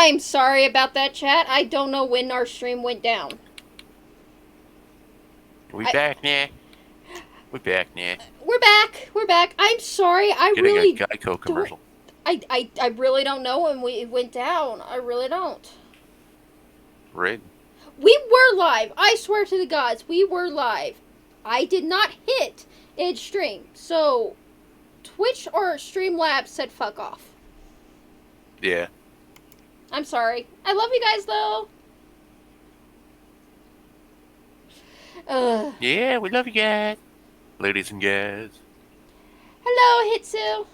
I'm sorry about that, chat. I don't know when our stream went down. We back now. We back now. We're back. We're back. I'm sorry. Getting a Geico commercial. I really don't know when we went down. I really don't. Right. We were live. I swear to the gods, we were live. I did not hit end stream. So, Twitch or Streamlabs said fuck off. Yeah. I'm sorry. I love you guys, though. Yeah, we love you guys. Ladies and guys. Hello, Hitsu.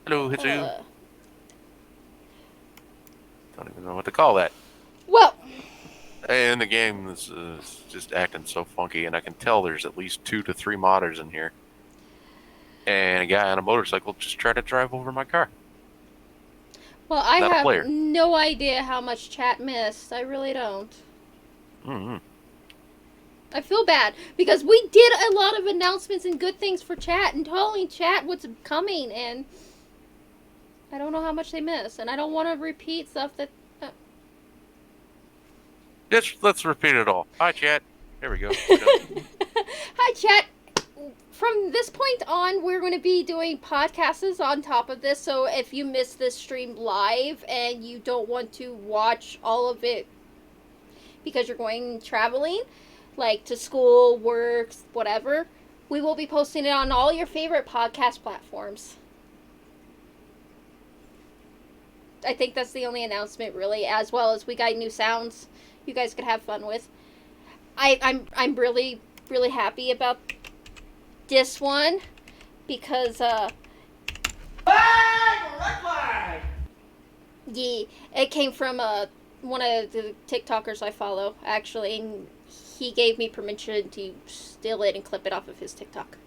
Hello, Hitsu. Don't even know what to call that. Well. And the game is just acting so funky, and I can tell there's at least 2 to 3 modders in here. And a guy on a motorcycle just tried to drive over my car. Well, I have no idea how much chat missed. I really don't. Mm-hmm. I feel bad because we did a lot of announcements and good things for chat and telling chat what's coming, and I don't know how much they missed, and I don't want to repeat stuff that. Let's repeat it all. Hi, chat. There we go. Hi, chat. From this point on, we're going to be doing podcasts on top of this, so if you miss this stream live and you don't want to watch all of it because you're going traveling, like to school, work, whatever, we will be posting it on all your favorite podcast platforms. I think that's the only announcement, really, as well as we got new sounds you guys could have fun with. I'm really, really happy about this one because yeah, it came from one of the TikTokers I follow, actually, and he gave me permission to steal it and clip it off of his TikTok.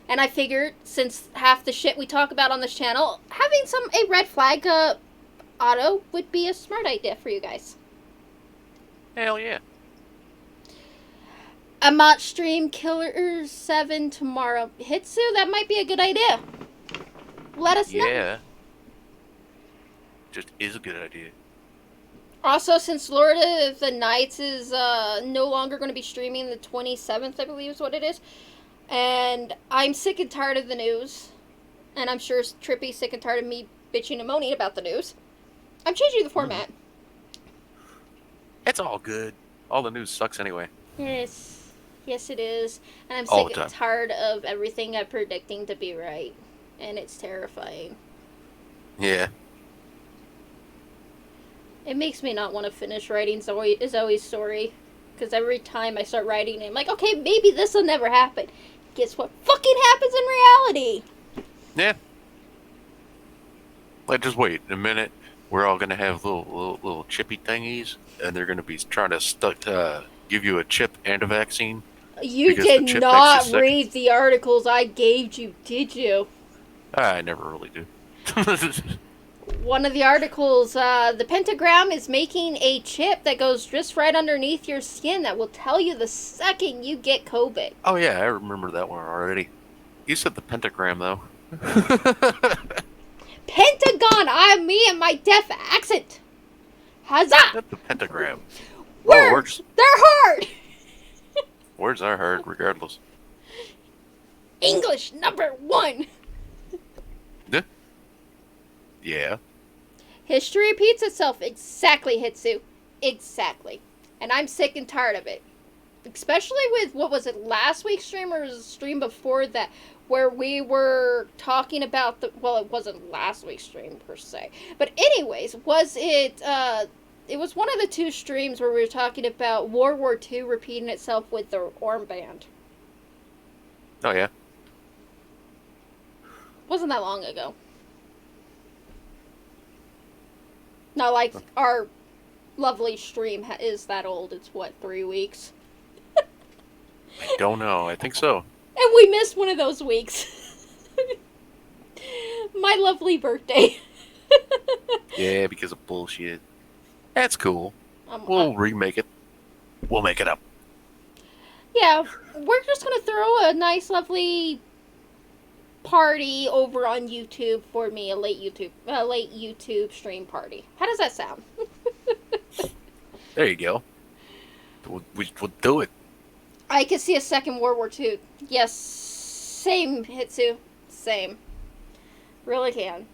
And I figured, since half the shit we talk about on this channel, having a red flag auto would be a smart idea for you guys. Hell yeah. I might stream Killer 7 tomorrow. Hitsu, that might be a good idea. Let us know. Yeah. Just is a good idea. Also, since Lord of the Knights is no longer going to be streaming the 27th, I believe is what it is, and I'm sick and tired of the news, and I'm sure Trippy's sick and tired of me bitching and moaning about the news, I'm changing the format. It's all good. All the news sucks anyway. Yes. Yes, it is. And I'm sick and tired of everything I'm predicting to be right. And it's terrifying. Yeah. It makes me not want to finish writing Zoe's story. Because every time I start writing it, I'm like, okay, maybe this will never happen. Guess what fucking happens in reality? Yeah. Like, just wait a minute. We're all gonna have little chippy thingies, and they're gonna be trying to give you a chip and a vaccine. You did not read the articles I gave you, did you? I never really do. One of the articles, the pentagram is making a chip that goes just right underneath your skin that will tell you the second you get COVID. Oh yeah, I remember that one already. You said the pentagram, though. Pentagon! I'm me and my deaf accent! Huzzah! That's the pentagram. Words! They're hard! Words are hard, regardless. English #1! Yeah. History repeats itself. Exactly, Hitsu. Exactly. And I'm sick and tired of it. Especially with, what was it, last week's stream or was the stream before that, where we were talking about well, it wasn't last week's stream per se. But anyways, was it, it was one of the 2 streams where we were talking about World War II repeating itself with the armband. Oh, yeah. Wasn't that long ago. Not like our lovely stream is that old. It's, what, 3 weeks? I don't know. I think so. And we missed one of those weeks. My lovely birthday. Yeah, because of bullshit. That's cool. We'll remake it. We'll make it up. Yeah, we're just going to throw a nice, lovely party over on YouTube for me, a late YouTube stream party. How does that sound? There you go. We'll do it. I could see a second World War II. Yes, same, Hitsu. Same. Really can.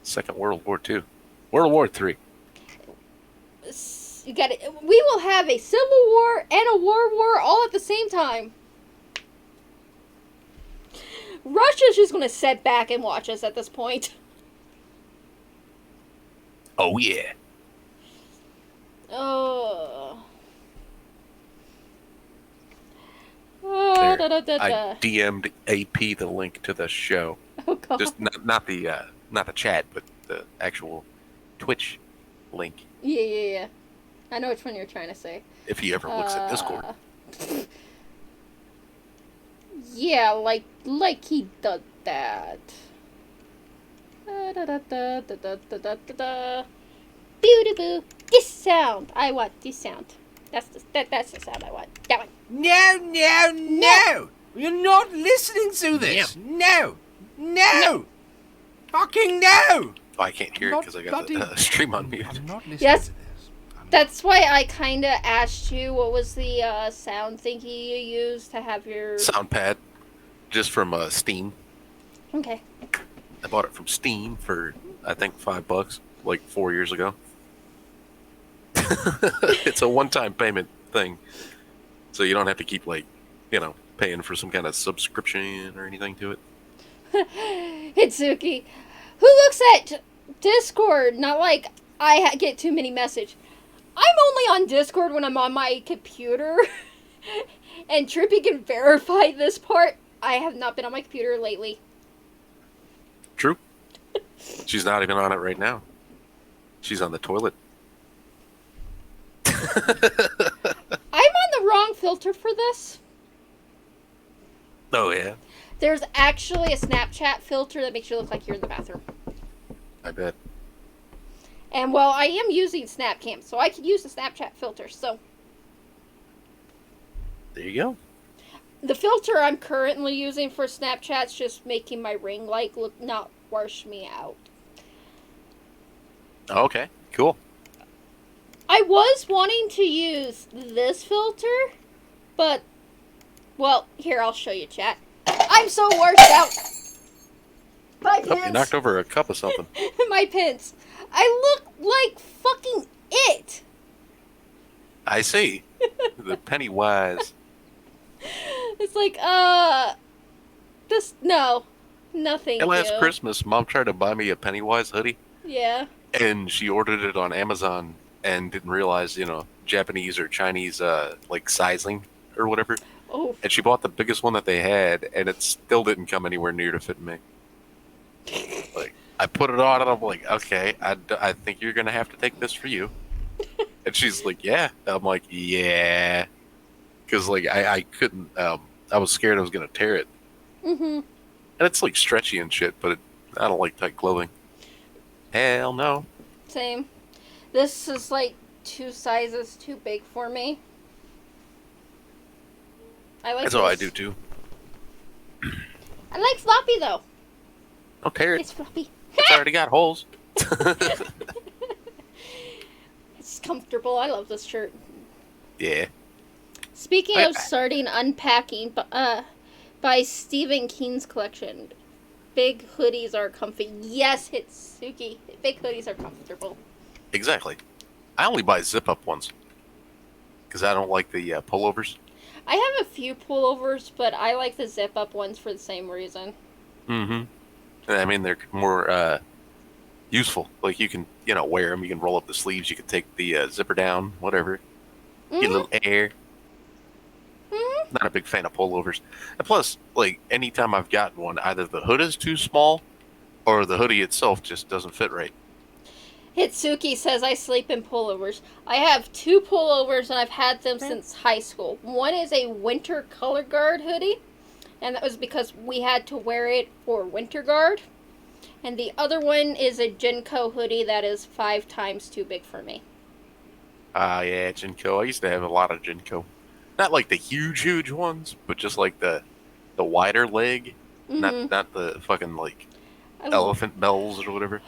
Second World War II. World War III. You got it. We will have a Civil War and a World War all at the same time. Russia's just going to sit back and watch us at this point. Oh, yeah. Oh. There. Da. I DM'd AP the link to the show. Oh, God. Just not the chat, but the actual Twitch link. Yeah. I know which one you're trying to say. If he ever looks at Discord. Yeah, like he did that. Beautiful. This sound. I want this sound. That's the sound I want. That one. No! You're not listening to this! No! Fucking no! Oh, I can't hear it because I got the stream on mute. I'm not listening Yes. to this. That's why I kind of asked you what was the sound thingy you used to have your... Soundpad, just from Steam. Okay. I bought it from Steam for, I think, $5, like 4 years ago. It's a one-time payment thing, so you don't have to keep, like, paying for some kind of subscription or anything to it. Hitsuki, who looks at Discord? Not like I get too many messages. I'm only on Discord when I'm on my computer. And Trippy can verify this part. I have not been on my computer lately. True. She's not even on it right now. She's on the toilet. I'm on the wrong filter for this. Oh, yeah. There's actually a Snapchat filter that makes you look like you're in the bathroom. I bet. And well, I am using Snapcam, so I can use the Snapchat filter. So There you go. the filter I'm currently using for Snapchat's just making my ring light look not wash me out. Okay, cool. I was wanting to use this filter, but well, here I'll show you, chat. I'm so washed out. My Oh, you knocked over a cup of something. My pins. I look like fucking it. I see. The Pennywise. It's like, nothing. And last Christmas, Mom tried to buy me a Pennywise hoodie, Yeah. and she ordered it on Amazon and didn't realize, Japanese or Chinese, like, sizing or whatever. Oh. And she bought the biggest one that they had, and it still didn't come anywhere near to fit me. Like, I put it on, and I'm like, okay, I think you're going to have to take this for you. And she's like, yeah. I'm like, yeah. Because, like, I couldn't, I was scared I was going to tear it. Mm-hmm. And it's, like, stretchy and shit, but I don't like tight clothing. Hell no. Same. This is like 2 sizes too big for me. I like That's this. all I do, too. I like floppy though. Don't tear it. It's floppy. It's already got holes. It's comfortable. I love this shirt. Yeah. Speaking of starting unpacking, by Stephen King's collection, big hoodies are comfy. Yes, Hitsuki. Big hoodies are comfortable. Exactly. I only buy zip-up ones. Because I don't like the pullovers. I have a few pullovers, but I like the zip-up ones for the same reason. Mm-hmm. I mean, they're more useful. Like, you can, wear them. You can roll up the sleeves. You can take the zipper down, whatever. Get a little air. Mm-hmm. Not a big fan of pullovers. And plus, like, anytime I've gotten one, either the hood is too small or the hoodie itself just doesn't fit right. Hitsuki says I sleep in pullovers. I have 2 pullovers and I've had them since high school. One is a winter color guard hoodie, and that was because we had to wear it for winter guard. And the other one is a Jinko hoodie that is 5 times too big for me. Yeah, Jinko. I used to have a lot of Jinko. Not like the huge ones, but just like the wider leg, Mhm. Not the fucking like I love elephant bells or whatever.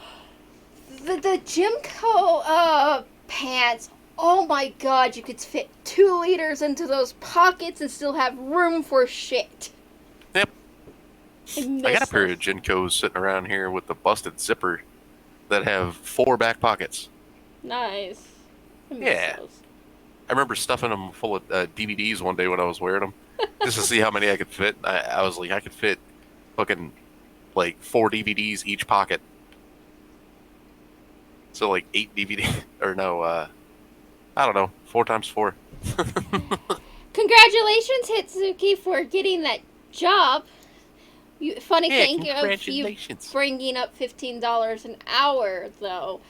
the Jimco pants. Oh my god, you could fit 2 liters into those pockets and still have room for shit. Yep. I I got miss a pair those. of Jinkos sitting around here with the busted zipper that have 4 back pockets. Nice. I miss Yeah. those. I remember stuffing them full of DVDs one day when I was wearing them, just to see how many I could fit. I was like, I could fit fucking like 4 DVDs each pocket. So like 8 DVD or no, I don't know, 4 times 4. Congratulations, Hitsuki, for getting that job. Funny Yeah, thing of you congratulations. bringing up $15 an hour, though.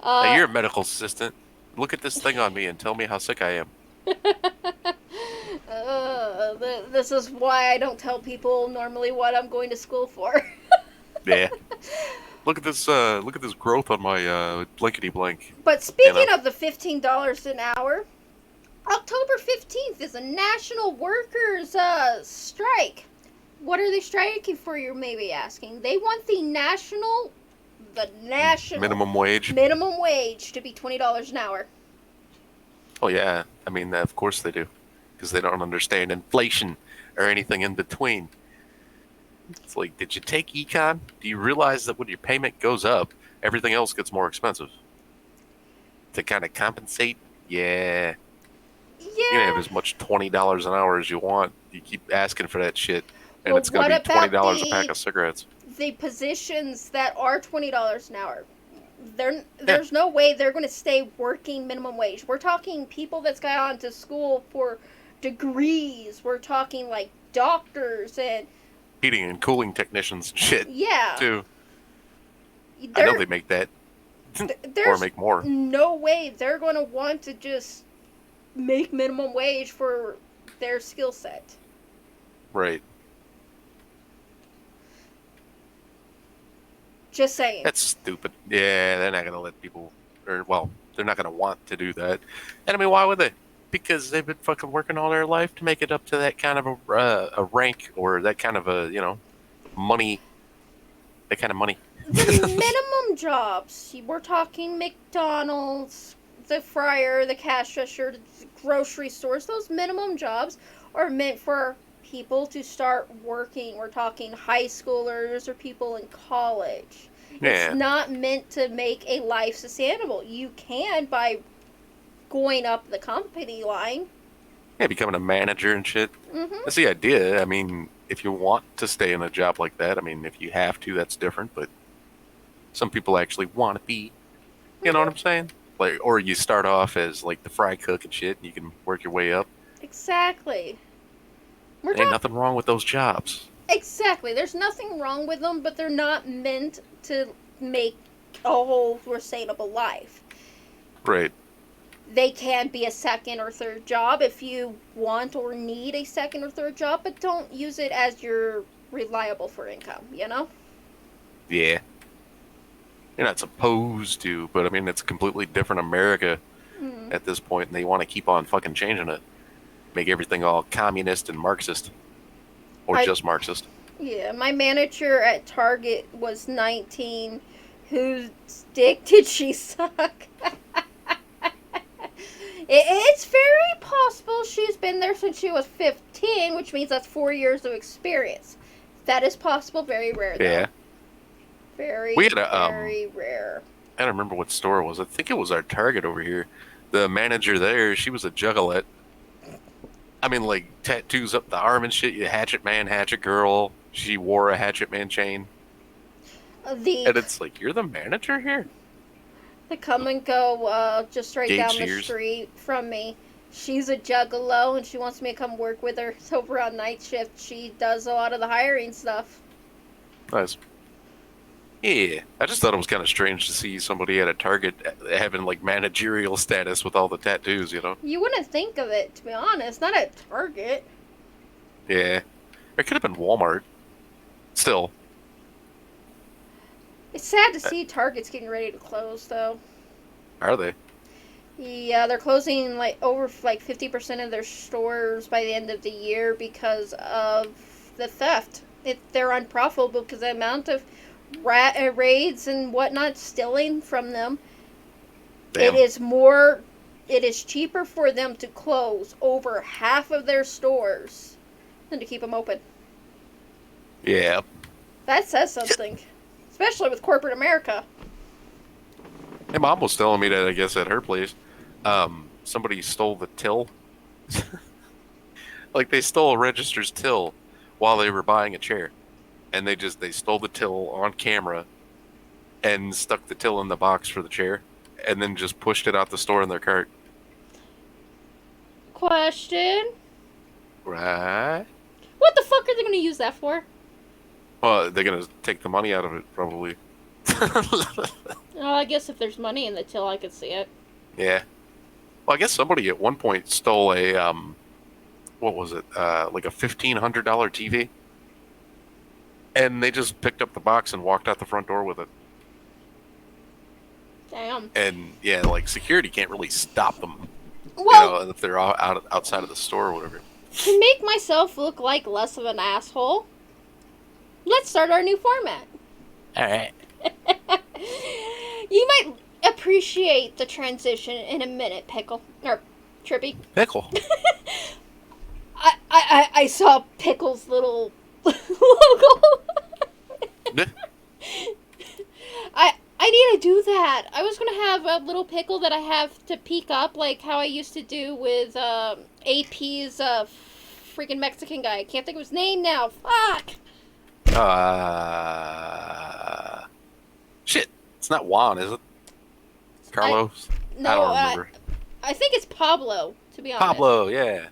Now you're a medical assistant. Look at this thing on me and tell me how sick I am. This is why I don't tell people normally what I'm going to school for. Yeah. Look at this growth on my blankety blank. But speaking You know. of the $15 an hour, October 15th is a national workers strike. What are they striking for, you may be asking? They want the national Minimum wage. minimum wage to be $20 an hour. Oh yeah, I mean of course they do, because they don't understand inflation or anything in between. It's like, did you take econ? Do you realize that when your payment goes up, everything else gets more expensive? To kind of compensate, yeah, you can have Yeah. as much $20 an hour as you want. You keep asking for that shit, and Well, it's gonna what be $20 a about pack of cigarettes. the positions that are $20 an hour? There's no way they're going to stay working minimum wage. We're talking people that's got on to school for degrees. We're talking like doctors and Heating and cooling technicians and shit yeah. too. I know they make that, or There's make more. no way they're going to want to just make minimum wage for their skill set. Right. Just saying. That's stupid. Yeah, they're not gonna let people, or well, they're not gonna want to do that. And I mean, why would they? Because they've been fucking working all their life to make it up to that kind of a rank or that kind of a money, that kind of money. The minimum jobs. We're talking McDonald's, the fryer, the cash register, the grocery stores. Those minimum jobs are meant for people to start working. We're talking high schoolers or people in college. Yeah, It's not meant to make a life sustainable. You can by going up the company line. yeah, becoming a manager and shit. Mm-hmm. That's the idea. I mean, if you want to stay in a job like that, I mean, if you have to, that's different. But some people actually want to be. You know what I'm saying? Like, or you start off as like the fry cook and shit, and you can work your way up. Exactly. We're Ain't talking nothing wrong with those jobs. exactly. There's nothing wrong with them, but they're not meant to make a whole sustainable life. Right. They can be a second or third job if you want or need a second or third job, but don't use it as your reliable for income, you know? Yeah. You're not supposed to, but I mean, it's a completely different America Mm. at this point, and they want to keep on fucking changing it. Make everything all communist and Marxist. Or I- just Marxist. Yeah, my manager at Target was 19. Whose dick did she suck? It's very possible she's been there since she was 15, which means that's 4 years of experience. That is possible, very rare, though. Yeah. Very, We had a, very rare. I don't remember what store it was. I think it was our Target over here. The manager there, she was a juggalette. I mean, like, tattoos up the arm and shit. You Hatchet Man, Hatchet Girl. She wore a Hatchet Man chain. And The it's like, you're the manager here? come and go, just right Gage down the Sears. street from me. She's a juggalo, and she wants me to come work with her. It's over on night shift. She does a lot of the hiring stuff. Nice. Yeah, I just thought it was kind of strange to see somebody at a Target having like managerial status with all the tattoos, you know? You wouldn't think of it, to be honest. Not at Target. Yeah. It could have been Walmart. Still. It's sad to see Target's getting ready to close, though. Are they? Yeah, they're closing like over like 50% of their stores by the end of the year because of the theft. they're unprofitable because the amount of raids and whatnot stealing from them. Damn. It is cheaper for them to close over half of their stores than to keep them open. Yeah. That says something, especially with corporate America. Hey, Mom was telling me that, I guess, at her place, somebody stole the till. Like, they stole a register's till while they were buying a chair. And they stole the till on camera and stuck the till in the box for the chair and then just pushed it out the store in their cart. Question. Right? What the fuck are they going to use that for? Well, they're going to take the money out of it, probably. Oh, I guess if there's money in the till, I could see it. Yeah. Well, I guess somebody at one point stole a, what was it? Like a $1,500 TV. And they just picked up the box and walked out the front door with it. Damn. And yeah, like security can't really stop them. Well, If they're outside of the store or whatever. to make myself look like less of an asshole, let's start our new format. All right. You might appreciate the transition in a minute, Pickle. Or Trippy. Pickle. I saw Pickle's little logo. I need to do that. I was going to have a little pickle that I have to peek up, like how I used to do with AP's freaking Mexican guy. I can't think of his name now. Fuck. Shit. It's not Juan, is it? Carlos? No, I don't remember. I think it's Pablo, to be honest. Pablo, yeah.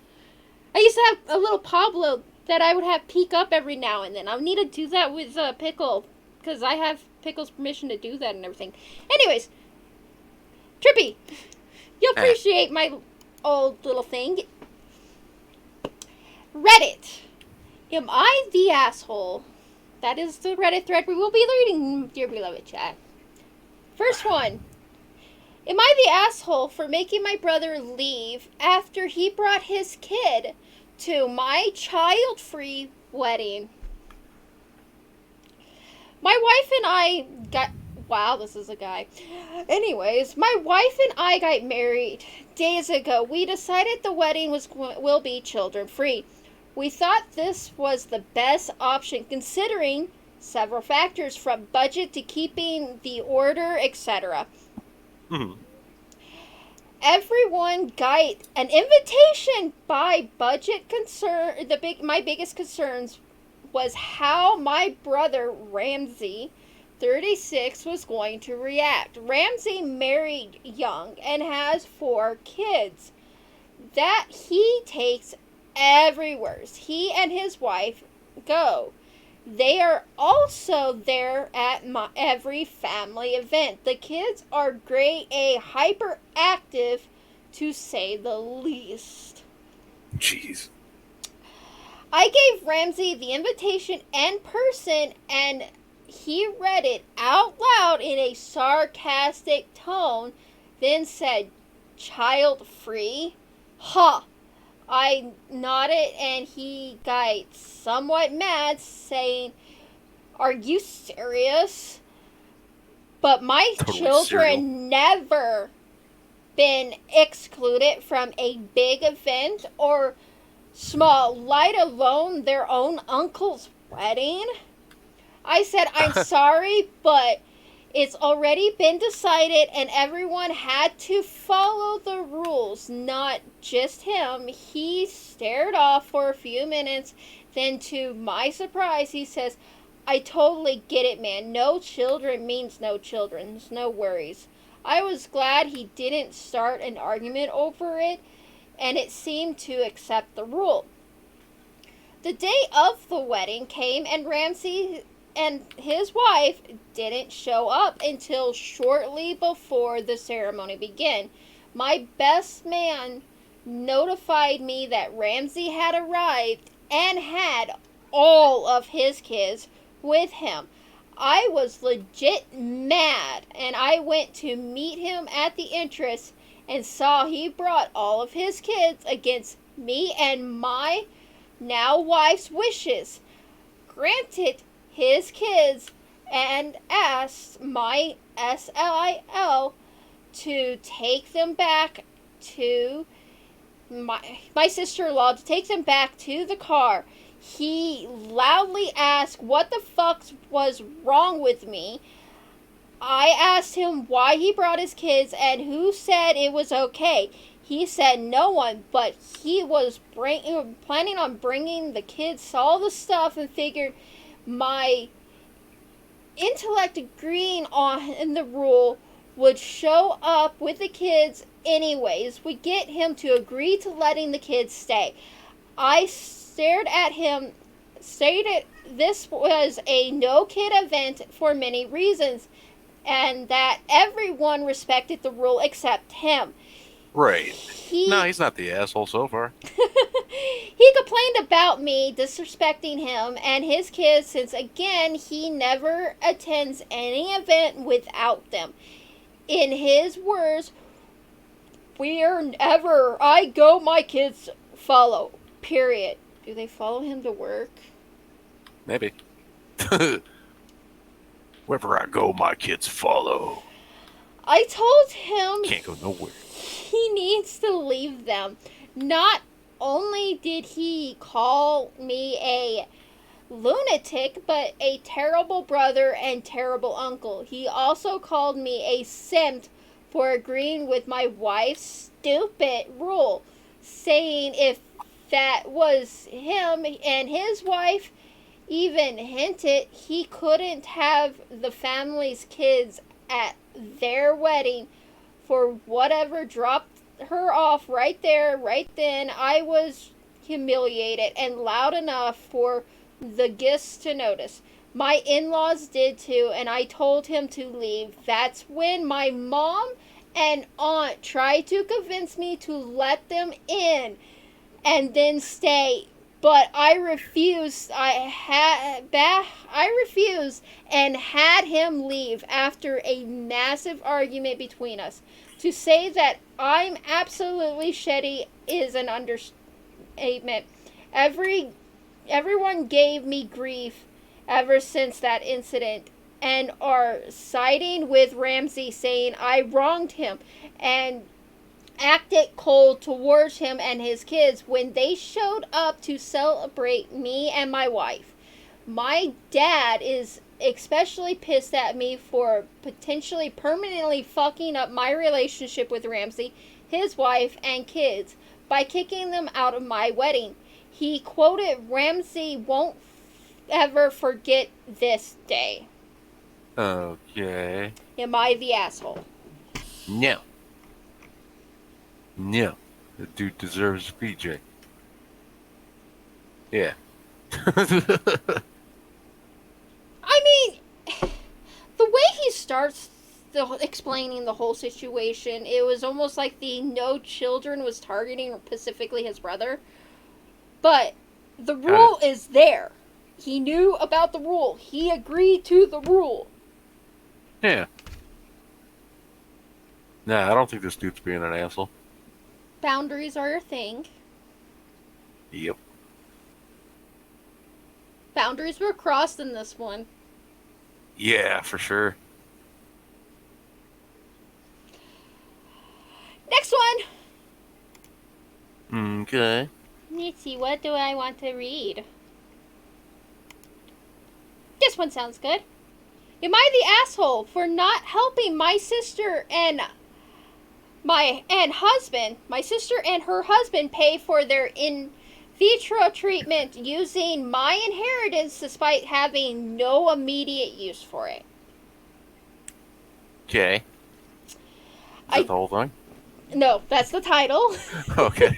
I used to have a little Pablo that I would have peek up every now and then. I need to do that with Pickle, because I have Pickle's permission to do that and everything. Anyways, Trippy, you'll appreciate my old little thing. Reddit. Am I the asshole? That is the Reddit thread we will be reading, dear beloved chat. First one. Am I the asshole for making my brother leave after he brought his kid to my child-free wedding? My wife and I got... Wow, this is a guy. Anyways, my wife and I got married days ago. We decided the wedding will be children-free. We thought this was the best option considering several factors from budget to keeping the order, etc. Everyone got an invitation by budget concern. My biggest concerns was how my brother Ramsey, 36, was going to react. Ramsey married young and has 4 kids that he takes everywhere he and his wife go. They are also there at every family event. The kids are grade A hyperactive, to say the least. Jeez. I gave Ramsey the invitation in person, and he read it out loud in a sarcastic tone, then said, "Child-free?" Ha! I nodded, and he got somewhat mad, saying, "Are you serious?" But my children never been excluded from a big event or small, let alone their own uncle's wedding. I said, "I'm sorry, but it's already been decided and everyone had to follow the rules, not just him." He stared off for a few minutes, then to my surprise, he says, "I totally get it, man. No children means no children. There's no worries." I was glad he didn't start an argument over it, and it seemed to accept the rule. The day of the wedding came, and Ramsey and his wife didn't show up until shortly before the ceremony began. My best man notified me that Ramsey had arrived and had all of his kids with him. I was legit mad, and I went to meet him at the entrance and saw he brought all of his kids against me and my now wife's wishes. granted his kids and asked my SIL to take them back to my sister-in-law to take them back to the car. He loudly asked what the fuck was wrong with me. I asked him why he brought his kids and who said it was okay. He said no one, but he was planning on bringing the kids all the stuff and figured my intellect agreeing on the rule would show up with the kids anyways. We get him to agree to letting the kids stay. I stared at him, stated this was a no-kid event for many reasons, and that everyone respected the rule except him. Right. No, he's not the asshole so far. He complained about me disrespecting him and his kids since, again, he never attends any event without them. In his words, wherever I go, my kids follow. Period. Do they follow him to work? Maybe. Wherever I go, my kids follow. I told him Can't go nowhere. he needs to leave them. Not only did he call me a lunatic, but a terrible brother and terrible uncle. He also called me a simp for agreeing with my wife's stupid rule, saying if that was him and his wife even hinted he couldn't have the family's kids at their wedding for whatever, dropped her off right there, right then. I was humiliated and loud enough for the guests to notice. My in-laws did too, and I told him to leave. That's when my mom and aunt tried to convince me to let them in and then stay. But I refused. I refused and had him leave after a massive argument between us. To say that I'm absolutely shitty is an understatement. Everyone gave me grief ever since that incident and are siding with Ramsey, saying I wronged him and acted cold towards him and his kids when they showed up to celebrate me and my wife. My dad is especially pissed at me for potentially permanently fucking up my relationship with Ramsey, his wife, and kids by kicking them out of my wedding. He quoted, Ramsey won't ever forget this day. Okay. Am I the asshole? No. No. The dude deserves a PJ. Yeah. I mean, the way he starts explaining the whole situation, it was almost like the no children was targeting specifically his brother. But the rule is there. He knew about the rule. He agreed to the rule. Yeah. Nah, I don't think this dude's being an asshole. Boundaries are a thing. Yep. Boundaries were crossed in this one. Yeah, for sure. Next one. Okay. Let's see, what do I want to read? This one sounds good. Am I the asshole for not helping my sister and my sister and her husband pay for their in vitro treatment using my inheritance despite having no immediate use for it? Okay. Is that the whole thing? No, that's the title. Okay.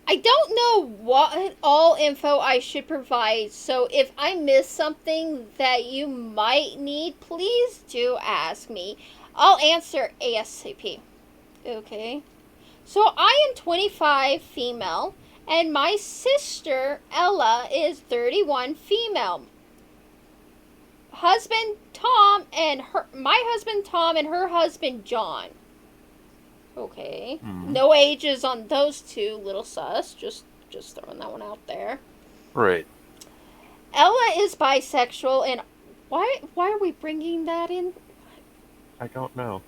I don't know what all info I should provide, so if I miss something that you might need, please do ask me. I'll answer ASAP. Okay. So I am 25, female, and my sister, Ella, is 31, female. My husband, Tom, and her husband, John. Okay. No ages on those two, little sus. Just throwing that one out there. Right. Ella is bisexual, and why are we bringing that in? I don't know.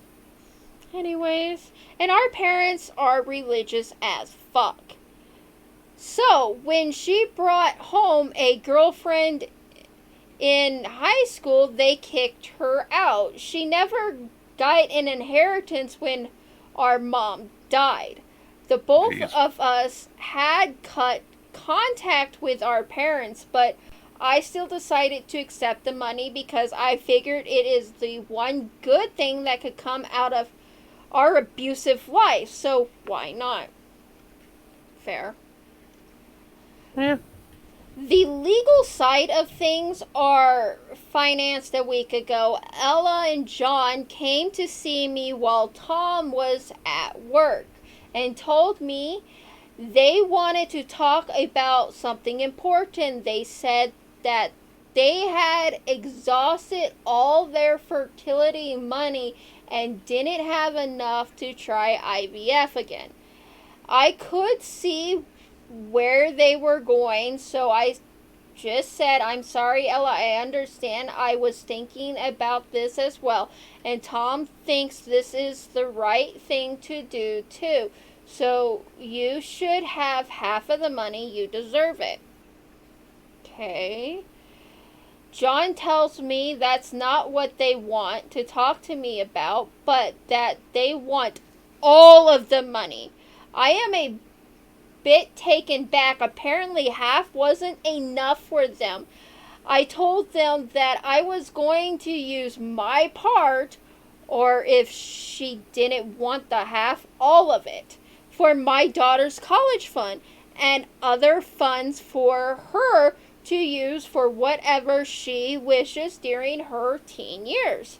Anyways, and our parents are religious as fuck. So, when she brought home a girlfriend in high school, they kicked her out. She never got an inheritance when our mom died. The both Jeez. of us had cut contact with our parents, but I still decided to accept the money because I figured it is the one good thing that could come out of our abusive life. So why not? Fair. Yeah. The legal side of things are financed a week ago. Ella and John came to see me while Tom was at work and told me they wanted to talk about something important. They said that they had exhausted all their fertility money and didn't have enough to try IVF again. I could see where they were going, so I just said, I'm sorry, Ella, I understand. I was thinking about this as well. And Tom thinks this is the right thing to do, too. So you should have half of the money. You deserve it. Okay. John tells me that's not what they want to talk to me about, but that they want all of the money. I am a bit taken back. Apparently, half wasn't enough for them. I told them that I was going to use my part, or if she didn't want the half, all of it, for my daughter's college fund and other funds for her to use for whatever she wishes during her teen years.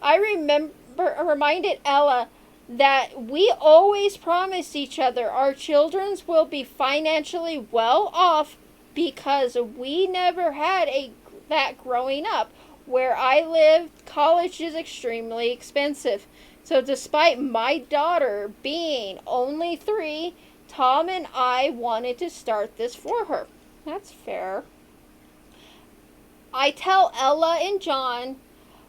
I reminded Ella that we always promised each other our children will be financially well off because we never had that growing up. Where I lived, college is extremely expensive. So despite my daughter being only 3, Tom and I wanted to start this for her. That's fair. I tell Ella and John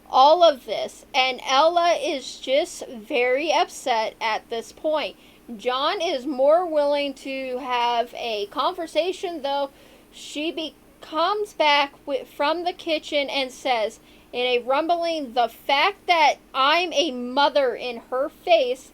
all of this, and Ella is just very upset at this point. John is more willing to have a conversation, though. She comes back from the kitchen and says, in a rumbling, the fact that I'm a mother in her face,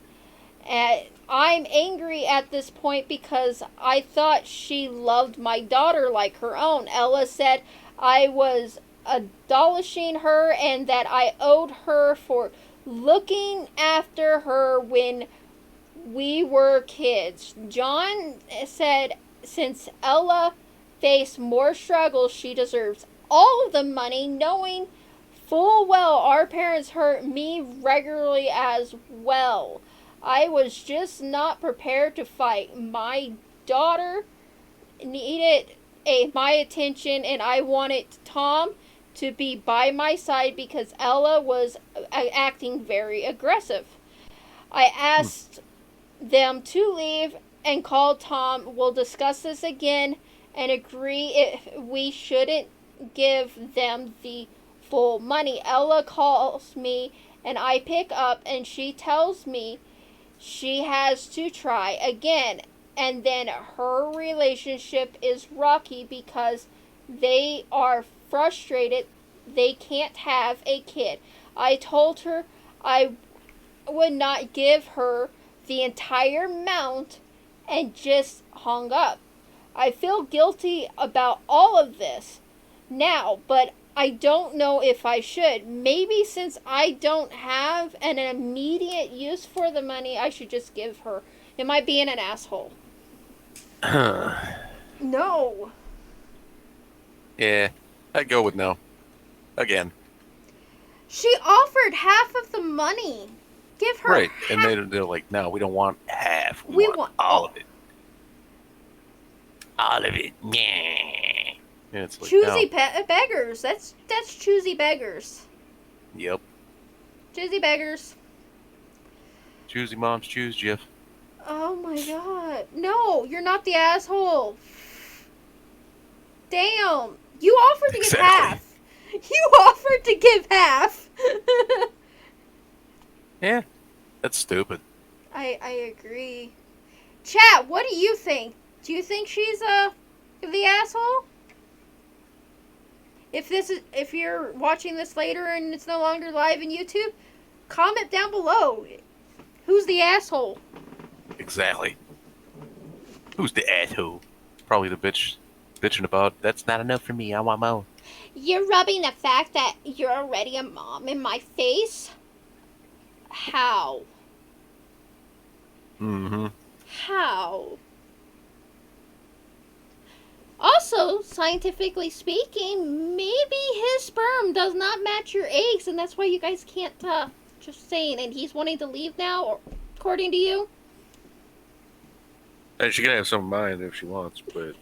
I'm angry at this point because I thought she loved my daughter like her own. Ella said I was adolishing her and that I owed her for looking after her when we were kids. John said since Ella faced more struggles, she deserves all of the money, knowing full well our parents hurt me regularly as well. I was just not prepared to fight. My daughter needed my attention, and I wanted Tom to be by my side because Ella was acting very aggressive. I asked them to leave and called Tom. We'll discuss this again and agree if we shouldn't give them the full money. Ella calls me and I pick up and she tells me she has to try again. And then her relationship is rocky because they are frustrated they can't have a kid. I told her I would not give her the entire amount and just hung up. I feel guilty about all of this now, but I don't know if I should. Maybe since I don't have an immediate use for the money, I should just give her. Am I being an asshole? No. Yeah, I'd go with no. Again. She offered half of the money. Give her Right, half. and they're like, no, we don't want half. We want want all of it. All of it. Yeah. Yeah, it's like, choosy no. beggars. That's choosy beggars. Yep. Choosy beggars. Choosy moms choose, Jeff. Oh my god. No, you're not the asshole. Damn. You offered to give Exactly. half. You offered to give half. Yeah, that's stupid. I agree. Chat, what do you think? Do you think she's the asshole? If you're watching this later and it's no longer live in YouTube, comment down below. Who's the asshole? Exactly. Who's the asshole? Probably the bitch bitching about, that's not enough for me, I want more. You're rubbing the fact that you're already a mom in my face? How? Mm-hmm. How? Also, scientifically speaking, maybe his sperm does not match your eggs, and that's why you guys can't, just saying, and he's wanting to leave now, or, according to you? And she can have some of mine if she wants, but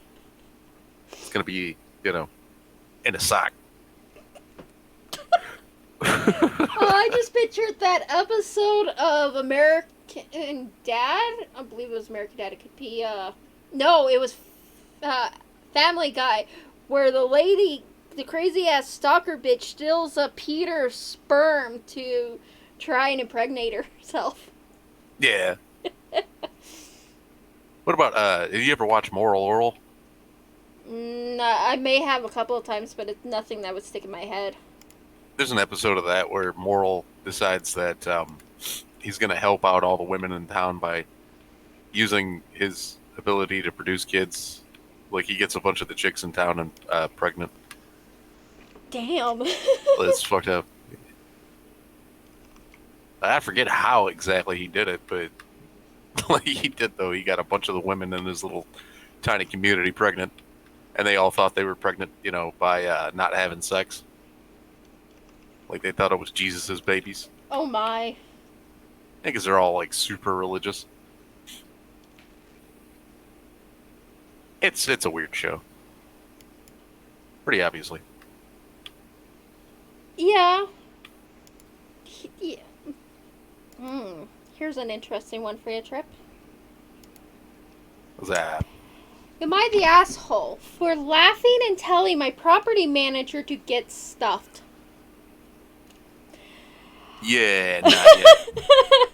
it's gonna be, in a sock. I just pictured that episode of American Dad. I believe it was American Dad. It could be, no, it was, Family Guy, where the lady, the crazy-ass stalker bitch, steals a Peter's sperm to try and impregnate herself. Yeah. What about, have you ever watched Moral Oral? I may have a couple of times, but it's nothing that would stick in my head. There's an episode of that where Moral decides that he's going to help out all the women in town by using his ability to produce kids. Like, he gets a bunch of the chicks in town and pregnant. Damn. It's fucked up. I forget how exactly he did it, but like he did, though. He got a bunch of the women in his little tiny community pregnant, and they all thought they were pregnant, by not having sex. Like, they thought it was Jesus's babies. Oh my. I think 'cause they're all, like, super religious. It's a weird show. Pretty obviously. Yeah. Yeah. Here's an interesting one for you, Trip. What's that? Am I the asshole for laughing and telling my property manager to get stuffed? Yeah, not yet.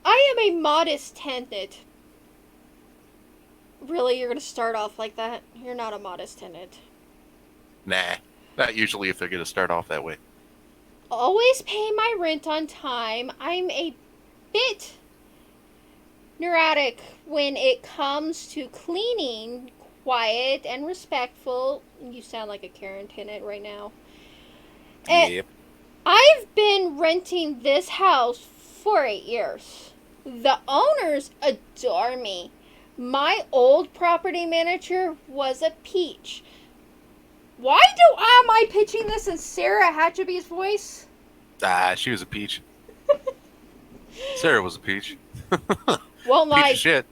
I am a modest tenant. Really, you're gonna start off like that? You're not a modest tenant. Nah. Not usually if they're going to start off that way. Always pay my rent on time. I'm a bit neurotic when it comes to cleaning, quiet and respectful. You sound like a Karen tenant right now. And Yep. I've been renting this house for 8 years. The owners adore me. My old property manager was a peach. Why am I pitching this in Sarah Hatchaby's voice? She was a peach. Sarah was a peach. Won't Piece lie. of shit.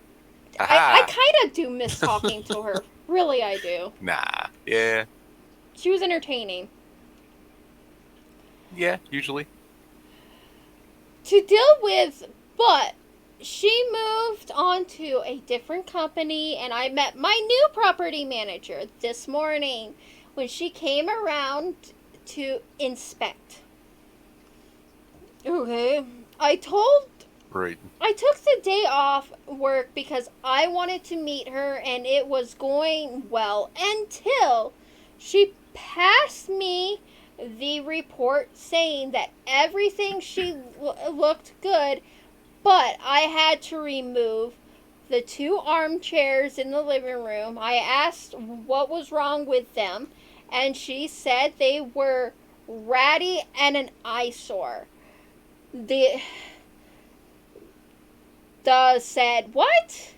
I Aha. kind of do miss talking to her. Really, I do. Nah. Yeah. She was entertaining. Yeah, usually. To deal with, but she moved on to a different company, and I met my new property manager this morning when she came around to inspect. Okay. I Right. took the day off work because I wanted to meet her and it was going well until she passed me the report saying that everything she looked good, but I had to remove the 2 armchairs in the living room. I asked what was wrong with them, and she said they were ratty and an eyesore. The said what?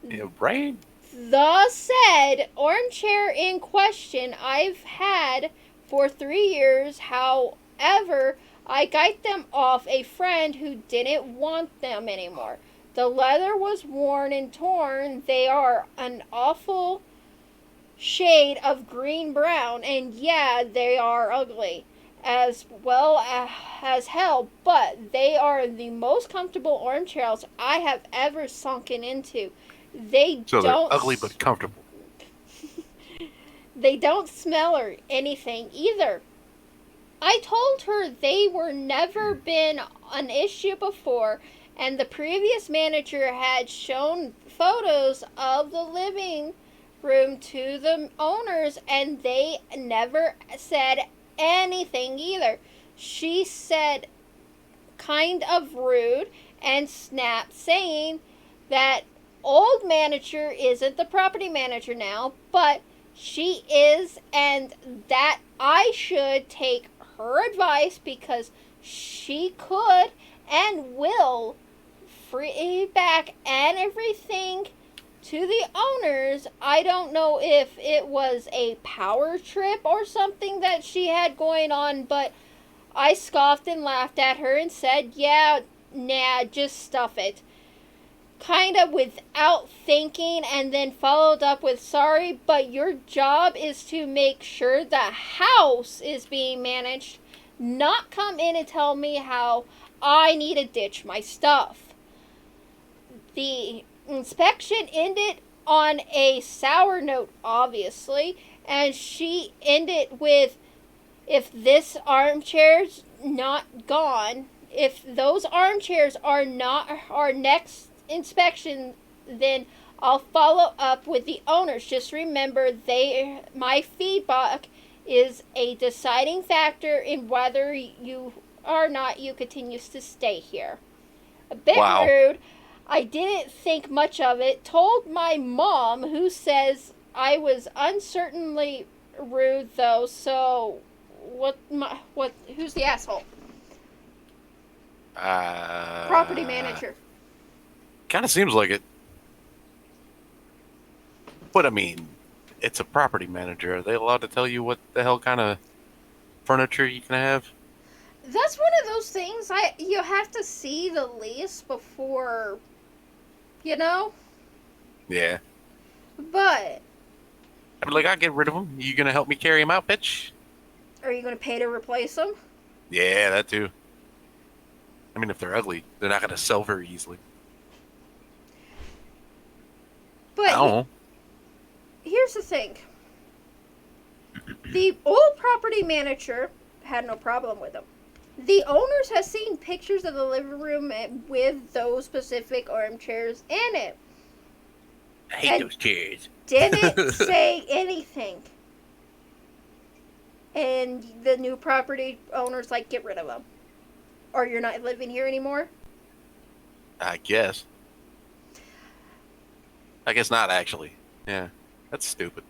Yeah, right? The said armchair in question I've had for 3 years. However, I got them off a friend who didn't want them anymore. The leather was worn and torn. They are an awful shade of green brown, and yeah, they are ugly as well as hell, but they are the most comfortable armchairs I have ever sunken into. They So don't they're ugly but comfortable. They don't smell or anything either. I told her they were never been an issue before, and the previous manager had shown photos of the living room to the owners, and they never said anything either. She said, kind of rude, and snapped, saying that old manager isn't the property manager now, but she is, and that I should take her advice because she could and will free back and everything to the owners. I don't know if it was a power trip or something that she had going on, but I scoffed and laughed at her and said, yeah, nah, just stuff it. Kind of without thinking, and then followed up with, sorry, but your job is to make sure the house is being managed, not come in and tell me how I need to ditch my stuff. The inspection ended on a sour note, obviously, and she ended with, if this armchair's not gone, if those armchairs are not our next inspection, then I'll follow up with the owners. Just remember, my feedback is a deciding factor in whether you or not you continues to stay here. A bit Wow. rude. I didn't think much of it. Told my mom, who says I was uncertainly rude though. So who's the asshole? Property manager. Kind of seems like it. But I mean, it's a property manager. Are they allowed to tell you what the hell kind of furniture you can have? That's one of those things you have to see the lease before, you know? Yeah. But I'd be like, I'll get rid of them. You gonna help me carry them out, bitch? are you going to pay to replace them? Yeah, that too. I mean, if they're ugly, they're not gonna sell very easily. But I don't know. here's the thing. The old property manager had no problem with them. The owners have seen pictures of the living room with those specific armchairs in it. I hate And- those chairs. Didn't say anything. And the new property owners like, get rid of them. Or you're not living here anymore. I guess. I guess not, actually. Yeah, that's stupid.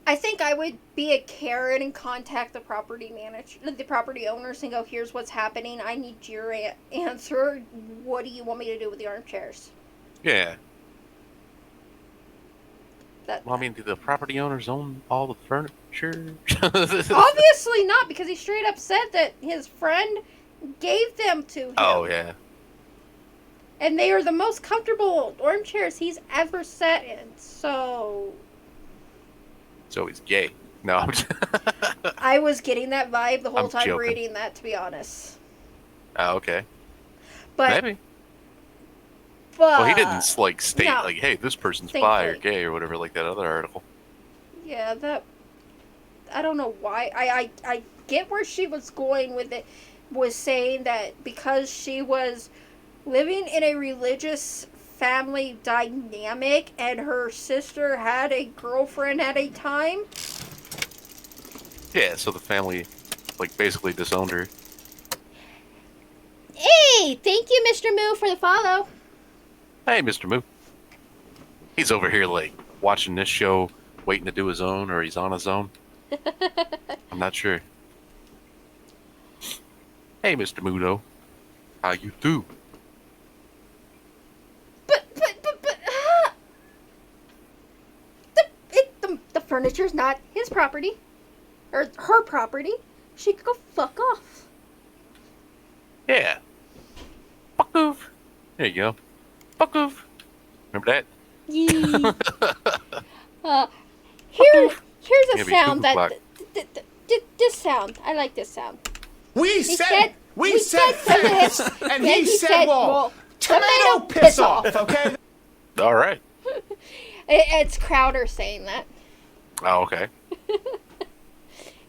I think I would be a Karen and contact the property manager, the property owners, and go, here's what's happening. I need your answer. What do you want me to do with the armchairs? Yeah. That Well, I mean, do the property owners own all the furniture? obviously not, because he straight up said that his friend gave them to him. Oh, yeah. And they are the most comfortable armchairs he's ever sat in. So So he's gay. No, I'm just... I was getting that vibe the whole I'm time joking. reading that, to be honest. Oh, okay. But Maybe. But Well, he didn't, like, state, no. like, hey, this person's bi or Thankfully. gay or whatever, like that other article. Yeah, that I don't know why. I get where she was going with it. Was saying that because she was living in a religious family dynamic and her sister had a girlfriend at a time. Yeah, so the family, like, basically disowned her. Hey, thank you, Mr. Moo, for the follow. Hey, Mr. Moo. He's over here, like, watching this show, waiting to do his own, or he's on his own. I'm not sure. Hey, Mr. Mudo. How you do? But the furniture's not his property or her property. She could go fuck off. Yeah. Fuck off. There you go. Fuck off. Remember that? Yee. Here's a Maybe sound cuckoo that clock. this sound. I like this sound. We said- we we said said fence, fence, and then he said wall. Tomato piss off, okay? All right. It's Crowder saying that. Oh, okay.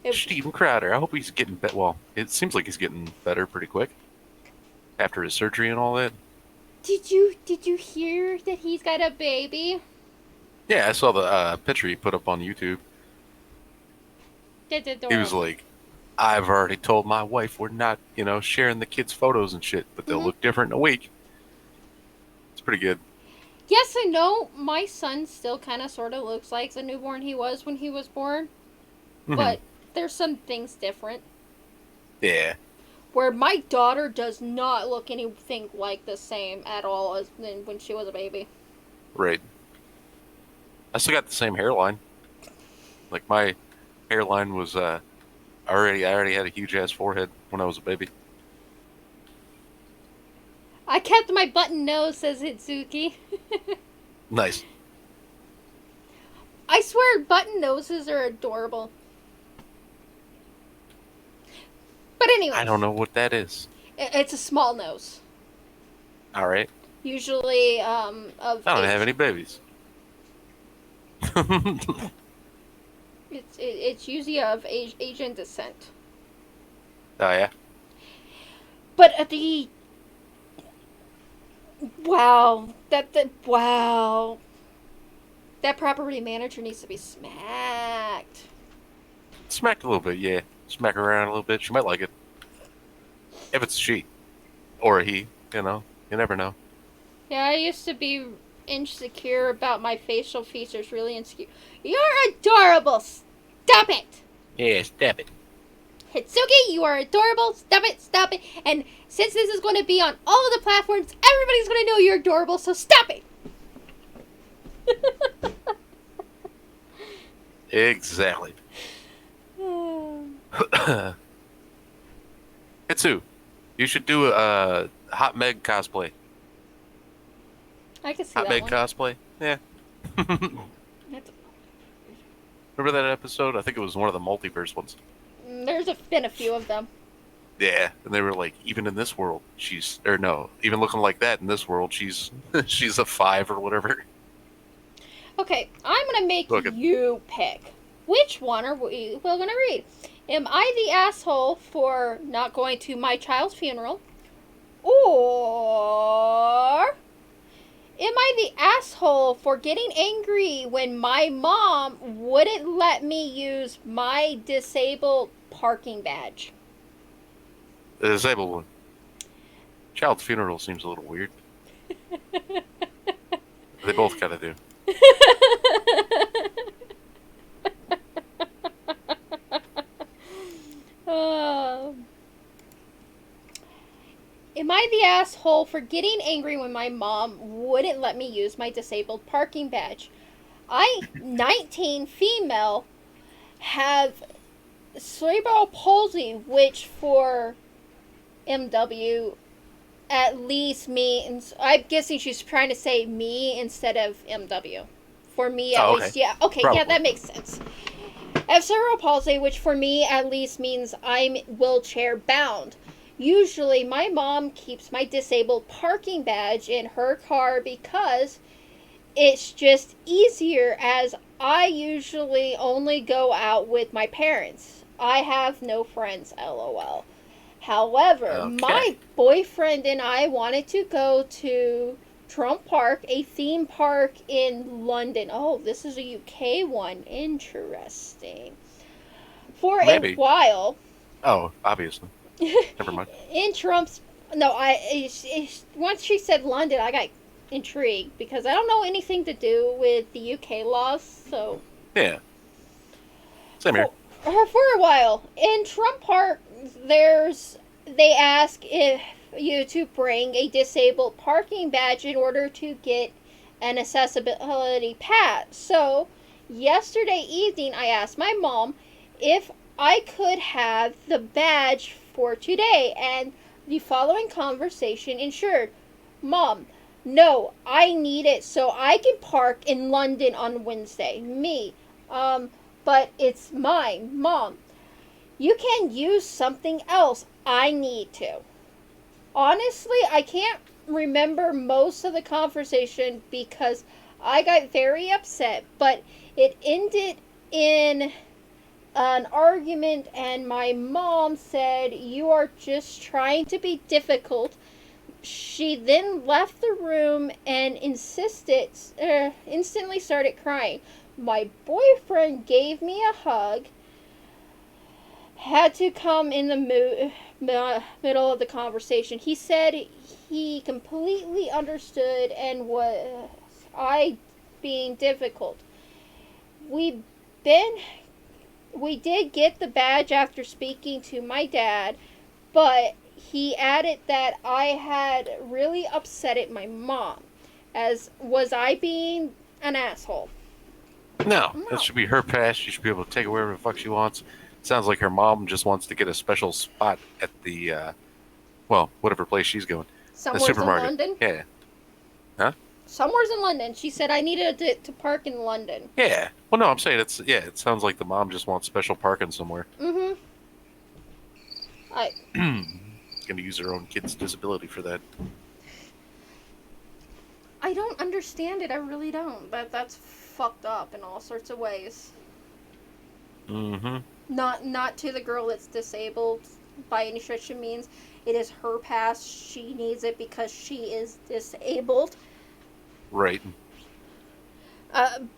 It- Steven Crowder. I hope he's getting better. Well, it seems like he's getting better pretty quick after his surgery and all that. did you hear that he's got a baby? Yeah, I saw the picture he put up on YouTube. That's He was adorable. like, I've already told my wife we're not, sharing the kids' photos and shit, but they'll Mhm. look different in a week. It's pretty good. Yes and no. My son still kind of sort of looks like the newborn he was when he was born, Mhm. but there's some things different. Yeah. Where my daughter does not look anything like the same at all as when she was a baby. Right. I still got the same hairline. Like my hairline was I already had a huge ass forehead when I was a baby. I kept my button nose, says Hitsuki. Nice. I swear button noses are adorable. But anyway, I don't know what that is. it's a small nose. All right. Usually of I don't age. have any babies. It's usually of Asian descent. Oh yeah. But at the wow, that property manager needs to be smacked. Smack a little bit, yeah. Smack her around a little bit. She might like it. If it's a she. Or a he, you never know. Yeah, I used to be insecure about my facial features, really insecure. You're adorable. Stop it. Yeah, step it. Hitsuki, you are adorable. Stop it, stop it. And since this is going to be on all of the platforms, everybody's going to know you're adorable, so stop it. Exactly. Hitsu, you should do a Hot Meg cosplay. I can see Hot that Meg one. cosplay? Yeah. That's- Remember that episode? I think it was one of the multiverse ones. There's been a few of them. Yeah, and they were like, even in this world, even looking like that in this world, she's she's a 5 or whatever. Okay, I'm going to make Look at- you pick. Which one are we going to read? Am I the asshole for not going to my child's funeral? Or am I the asshole for getting angry when my mom wouldn't let me use my disabled parking badge? The disabled one. Child's funeral seems a little weird. They both kind of do. Am I the asshole for getting angry when my mom wouldn't let me use my disabled parking badge? I, 19 female, have cerebral palsy, which for MW at least means, I'm guessing she's trying to say me instead of MW. For me, at Oh, okay. least, yeah. Okay, Probably. yeah, that makes sense. I have cerebral palsy, which for me at least means I'm wheelchair bound. Usually, my mom keeps my disabled parking badge in her car because it's just easier, as I usually only go out with my parents. I have no friends, lol. However, Okay. my boyfriend and I wanted to go to Trump Park, a theme park in London. Oh, this is a UK one. Interesting. For Maybe. a while, Oh, obviously. Never mind. in Trump's no, once she said London, I got intrigued because I don't know anything to do with the UK laws. So Yeah. Same here. for a while in Trump Park, they ask if you to bring a disabled parking badge in order to get an accessibility pass. So yesterday evening, I asked my mom if I could have the badge for today, and the following conversation ensured, Mom, no, I need it so I can park in London on Wednesday. Me, but it's mine. Mom, you can use something else. I need to. Honestly, I can't remember most of the conversation because I got very upset, but it ended in an argument, and my mom said, "You are just trying to be difficult." She then left the room and instantly started crying. My boyfriend gave me a hug, had to come in the middle of the conversation. He said he completely understood and was I being difficult. We did get the badge after speaking to my dad, but he added that I had really upsetted my mom, as was I being an asshole. No, No. that should be her pass. She should be able to take it wherever the fuck she wants. Sounds like her mom just wants to get a special spot at the, whatever place she's going. The Somewhere's supermarket. in London. Yeah. Huh? Somewhere's in London. She said I needed to park in London. Yeah. Well, no, I'm saying it sounds like the mom just wants special parking somewhere. Mm-hmm. Gonna use her own kid's disability for that. I don't understand it. I really don't. That's fucked up in all sorts of ways. Mm-hmm. Not to the girl that's disabled by any stretch of means. It is her pass. She needs it because she is disabled. Right.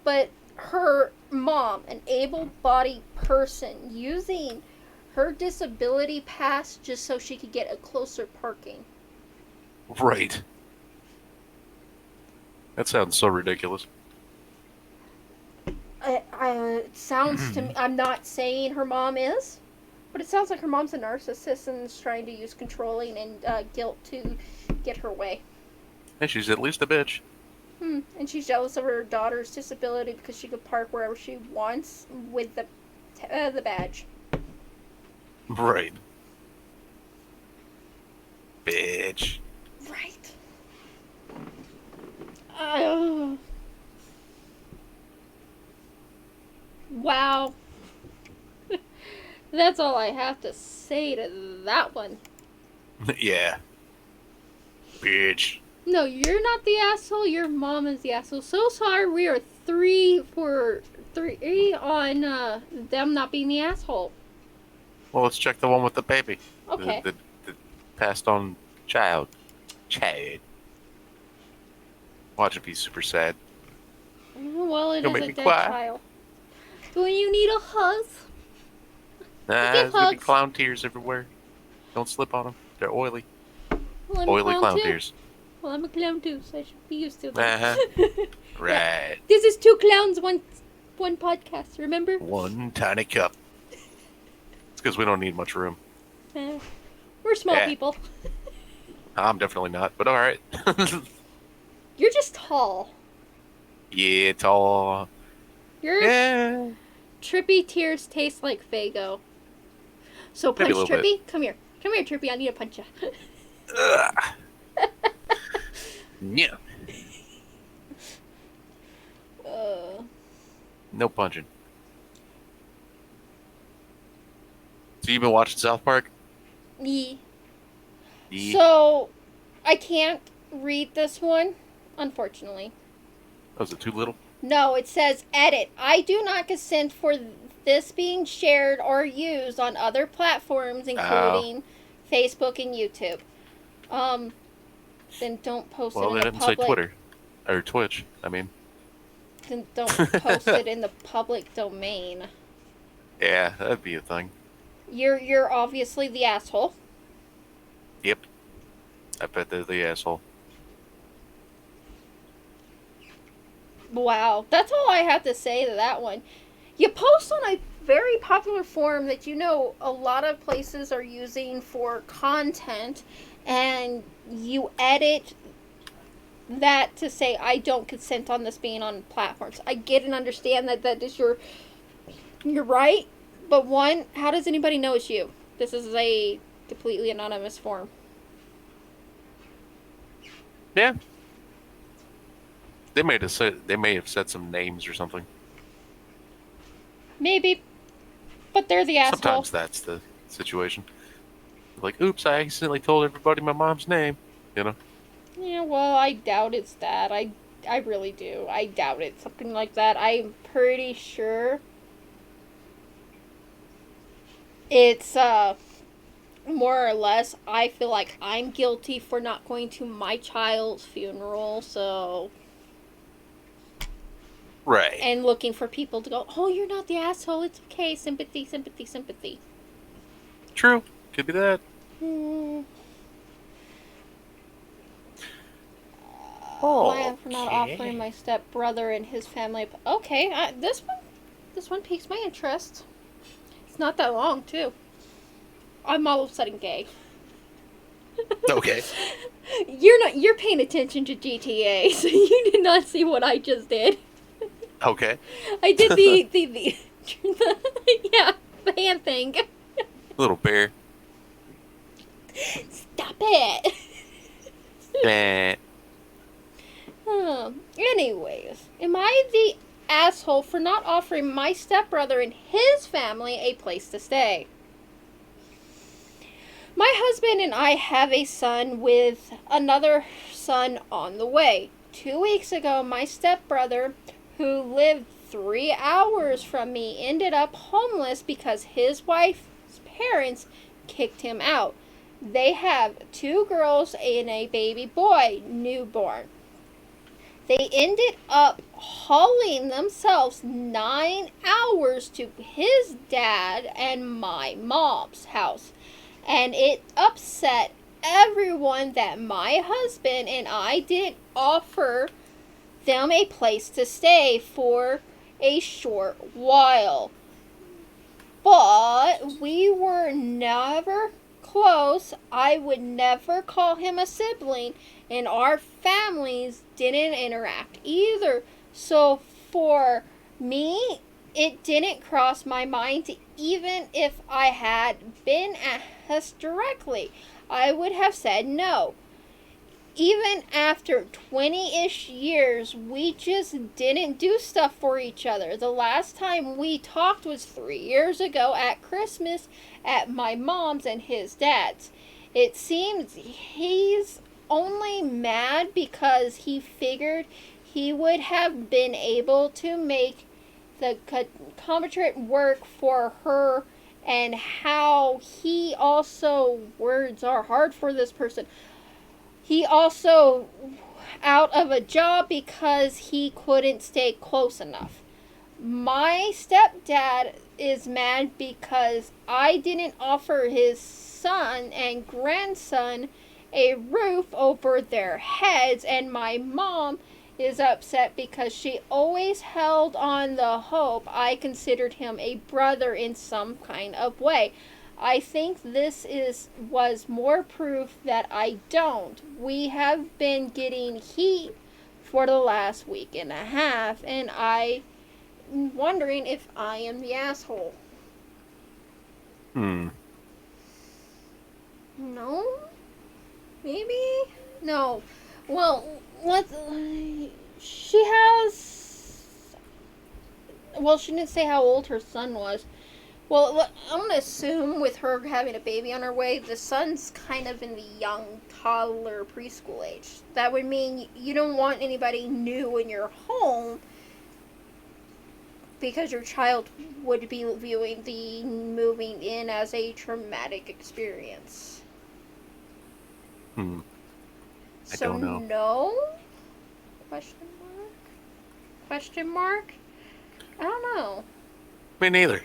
But her mom, an able-bodied person, using her disability pass just so she could get a closer parking. Right. That sounds so ridiculous. It sounds to me, I'm not saying her mom is, but it sounds like her mom's a narcissist and is trying to use controlling and guilt to get her way. And she's at least a bitch. And she's jealous of her daughter's disability because she could park wherever she wants with the badge. Right. Bitch. Right. Wow. That's all I have to say to that one. Yeah. Bitch. No, you're not the asshole. Your mom is the asshole. So sorry. We are 3 for 3 on them not being the asshole. Well, let's check the one with the baby. Okay. The passed on child. Watch it be super sad. Well, it You'll is make a me dead cry. child. Do you need a hug? There's gonna be hugs. clown tears everywhere. Don't slip on them. They're oily. Well, I'm a Oily clown too. tears. Well, I'm a clown too, so I should be used to that. Uh-huh. Right. This is 2 clowns, one podcast, remember? One tiny cup. It's because we don't need much room. We're small Yeah. people. I'm definitely not, but alright. You're just tall. Yeah, it's all... Your Yeah. trippy tears taste like Faygo. So punch Maybe a little Trippy. Come here, Trippy. I need to punch you. Ugh. Yeah. No punching. So you've been watching South Park? Yeah. Yeah. So I can't read this one, unfortunately. Was it too little? No, it says edit. I do not consent for this being shared or used on other platforms, including Facebook and YouTube. Then don't post Well, it they in the didn't say public. Twitter. Or Twitch, I mean. Then don't post it in the public domain. Yeah, that'd be a thing. You're obviously the asshole. Yep. I bet they're the asshole. Wow, that's all I have to say to that one. You post on a very popular forum that you know a lot of places are using for content, and you edit that to say I don't consent on this being on platforms. I get and understand that is you're right, but one, how does anybody know it's you? This is a completely anonymous form. Yeah. They may have said some names or something. Maybe, but they're the asshole. Sometimes that's the situation. Like, oops, I accidentally told everybody my mom's name. You know? Yeah, well, I doubt it's that. I really do. I doubt it's something like that. I'm pretty sure It's more or less, I feel like I'm guilty for not going to my child's funeral, so Right. and looking for people to go, "Oh, you're not the asshole. It's okay. Sympathy, sympathy, sympathy." True. Could be that. I am for not offering my stepbrother and his family. Okay, this one piques my interest. It's not that long too. I'm all of a sudden gay. Okay. You're paying attention to GTA, so you did not see what I just did. Okay. I did the yeah, the hand thing. Little bear. Stop it. Eh. Anyways, am I the asshole for not offering my stepbrother and his family a place to stay? My husband and I have a son with another son on the way. 2 weeks ago, my stepbrother, who lived 3 hours from me, ended up homeless because his wife's parents kicked him out. They have 2 girls and a baby boy, newborn. They ended up hauling themselves 9 hours to his dad and my mom's house. And it upset everyone that my husband and I didn't offer them a place to stay for a short while. But we were never close. I would never call him a sibling, and our families didn't interact either. So for me, it didn't cross my mind to, even if I had been asked directly, I would have said no. Even after 20-ish years, we just didn't do stuff for each other. The last time we talked was 3 years ago at Christmas at my mom's and his dad's. It seems he's only mad because he figured he would have been able to make the commensurate work for her, and how he also, words are hard for this person, he also out of a job because he couldn't stay close enough. My stepdad is mad because I didn't offer his son and grandson a roof over their heads, and my mom is upset because she always held on the hope I considered him a brother in some kind of way. I think this was more proof that I don't. We have been getting heat for the last week and a half, and I'm wondering if I am the asshole. Hmm. No? Maybe? No. Well, she has... Well, she didn't say how old her son was. Well, I'm going to assume with her having a baby on her way, the son's kind of in the young toddler preschool age. That would mean you don't want anybody new in your home because your child would be viewing the moving in as a traumatic experience. I don't know. No? Question mark? Question mark? I don't know. Me neither.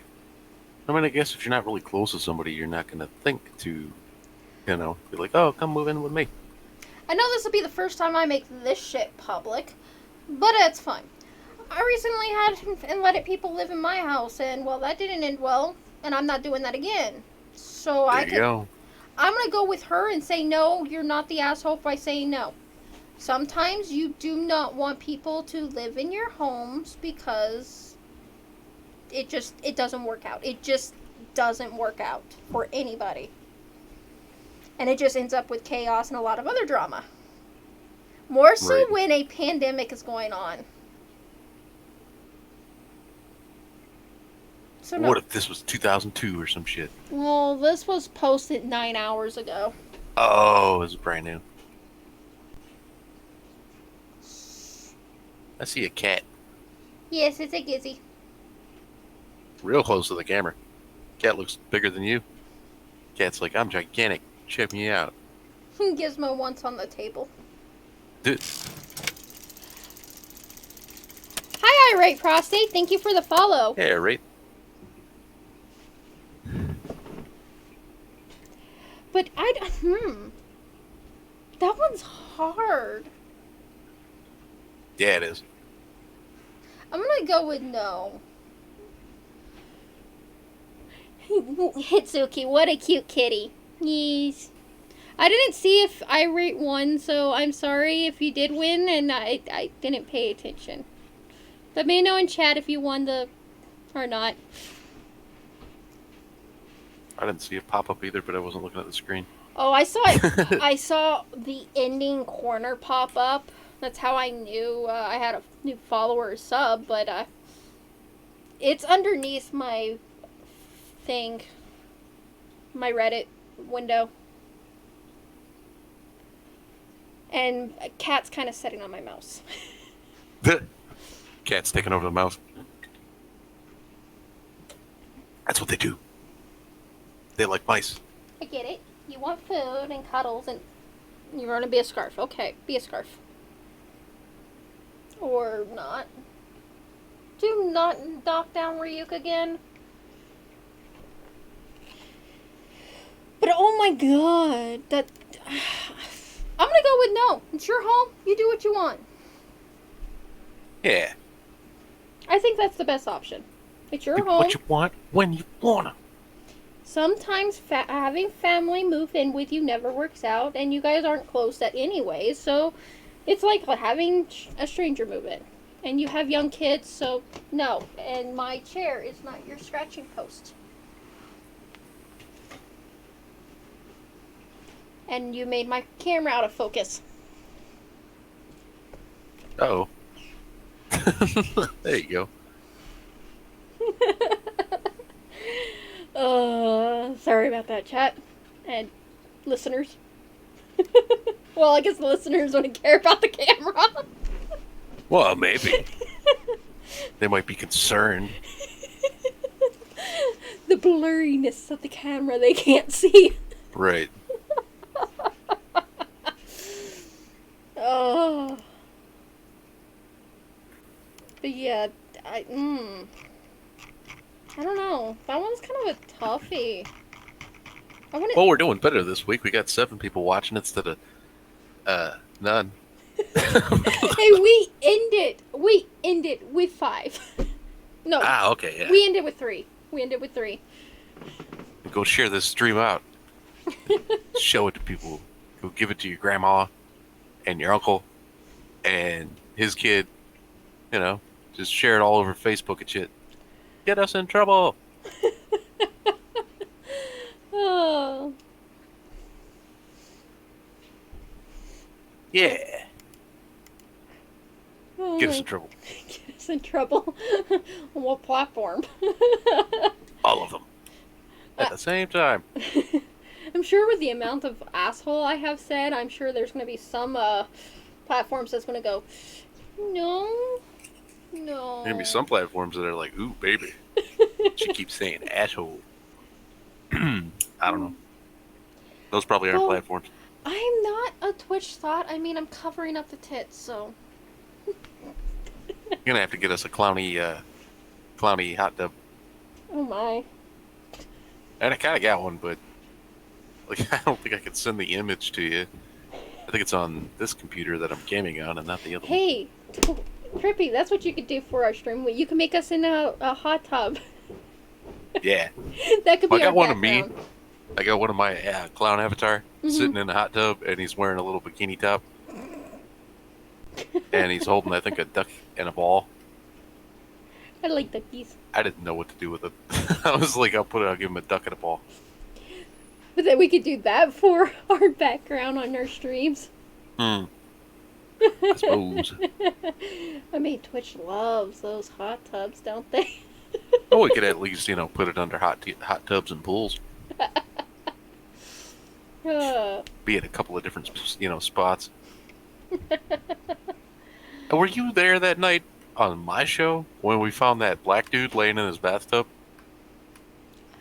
I mean, I guess if you're not really close to somebody, you're not going to think to, be like, oh, come move in with me. I know this will be the first time I make this shit public, but it's fine. I recently had and let people live in my house, and, well, that didn't end well, and I'm not doing that again. So There you go. I'm going to go with her and say, no, you're not the asshole by saying no. Sometimes you do not want people to live in your homes because it doesn't work out. It just doesn't work out for anybody. And it just ends up with chaos and a lot of other drama. More so Right. when a pandemic is going on. So no. What if this was 2002 or some shit? Well, this was posted 9 hours ago. Oh, it's brand new. I see a cat Yes, it's a gizzy. real close to the camera. Cat looks bigger than you. Cat's like, I'm gigantic. Check me out. Gizmo once on the table. Dude, Hi, Irate Prostate. Thank you for the follow. yeah, right? But that one's hard. Yeah, it is. I'm gonna go with no. Hitsuki, what a cute kitty. Yes. I didn't see if Irate won, so I'm sorry if you did win and I didn't pay attention. Let me know in chat if you won or not. I didn't see it pop up either, but I wasn't looking at the screen. Oh, I saw it. I saw the ending corner pop up. That's how I knew I had a new follower or sub, but it's underneath my thing, my Reddit window. And a cat's kind of sitting on my mouse. Cat's taking over the mouse. That's what they do. They like mice. I get it. You want food and cuddles and you're going to be a scarf. Okay, be a scarf. Or not. Do not knock down Ryuk again. But oh my god, that... I'm gonna go with no. It's your home. You do what you want. Yeah. I think that's the best option. It's your Do home. what you want when you wanna. Sometimes having family move in with you never works out, and you guys aren't close at anyways, so it's like having a stranger move in. And you have young kids, so no. And my chair is not your scratching post. And you made my camera out of focus. Uh-oh. There you go. Sorry about that, chat. And listeners. Well, I guess the listeners wouldn't care about the camera. Well, maybe. They might be concerned. The blurriness of the camera they can't see. Right. Oh. But yeah, I don't know. That one's kind of a toughie. Well, we're doing better this week. We got 7 people watching instead of none. Hey, we ended with 5. No. Ah, okay, yeah. We ended with 3. Go share this stream out. Show it to people. Go give it to your grandma and your uncle and his kid. You know, just share it all over Facebook and shit. Get us in trouble. Oh. Yeah. Oh Get us my- in trouble. Get us in trouble. On what platform? All of them. At the same time. I'm sure with the amount of asshole I have said, I'm sure there's going to be some platforms that's going to go, no. There's going to be some platforms that are like, ooh, baby. She keeps saying asshole. I don't know. Those probably aren't Well, platforms. I'm not a Twitch thought. I mean, I'm covering up the tits, so. You're going to have to get us a clowny hot tub. Oh my. And I kind of got one, but like I don't think I could send the image to you. I think it's on this computer that I'm gaming on and not the other one. Hey, Trippy, that's what you could do for our stream. You can make us in a hot tub. Yeah. That could be I got our one of me. background. I got one of my clown avatar Mhm. sitting in a hot tub, and he's wearing a little bikini top. And he's holding, I think, a duck and a ball. I like duckies. I didn't know what to do with it. I was like, I'll give him a duck and a ball. But then we could do that for our background on our streams. I suppose. I mean, Twitch loves those hot tubs, don't they? Oh, we could at least, put it under hot tubs and pools. Be at a couple of different, spots. And were you there that night on my show when we found that black dude laying in his bathtub?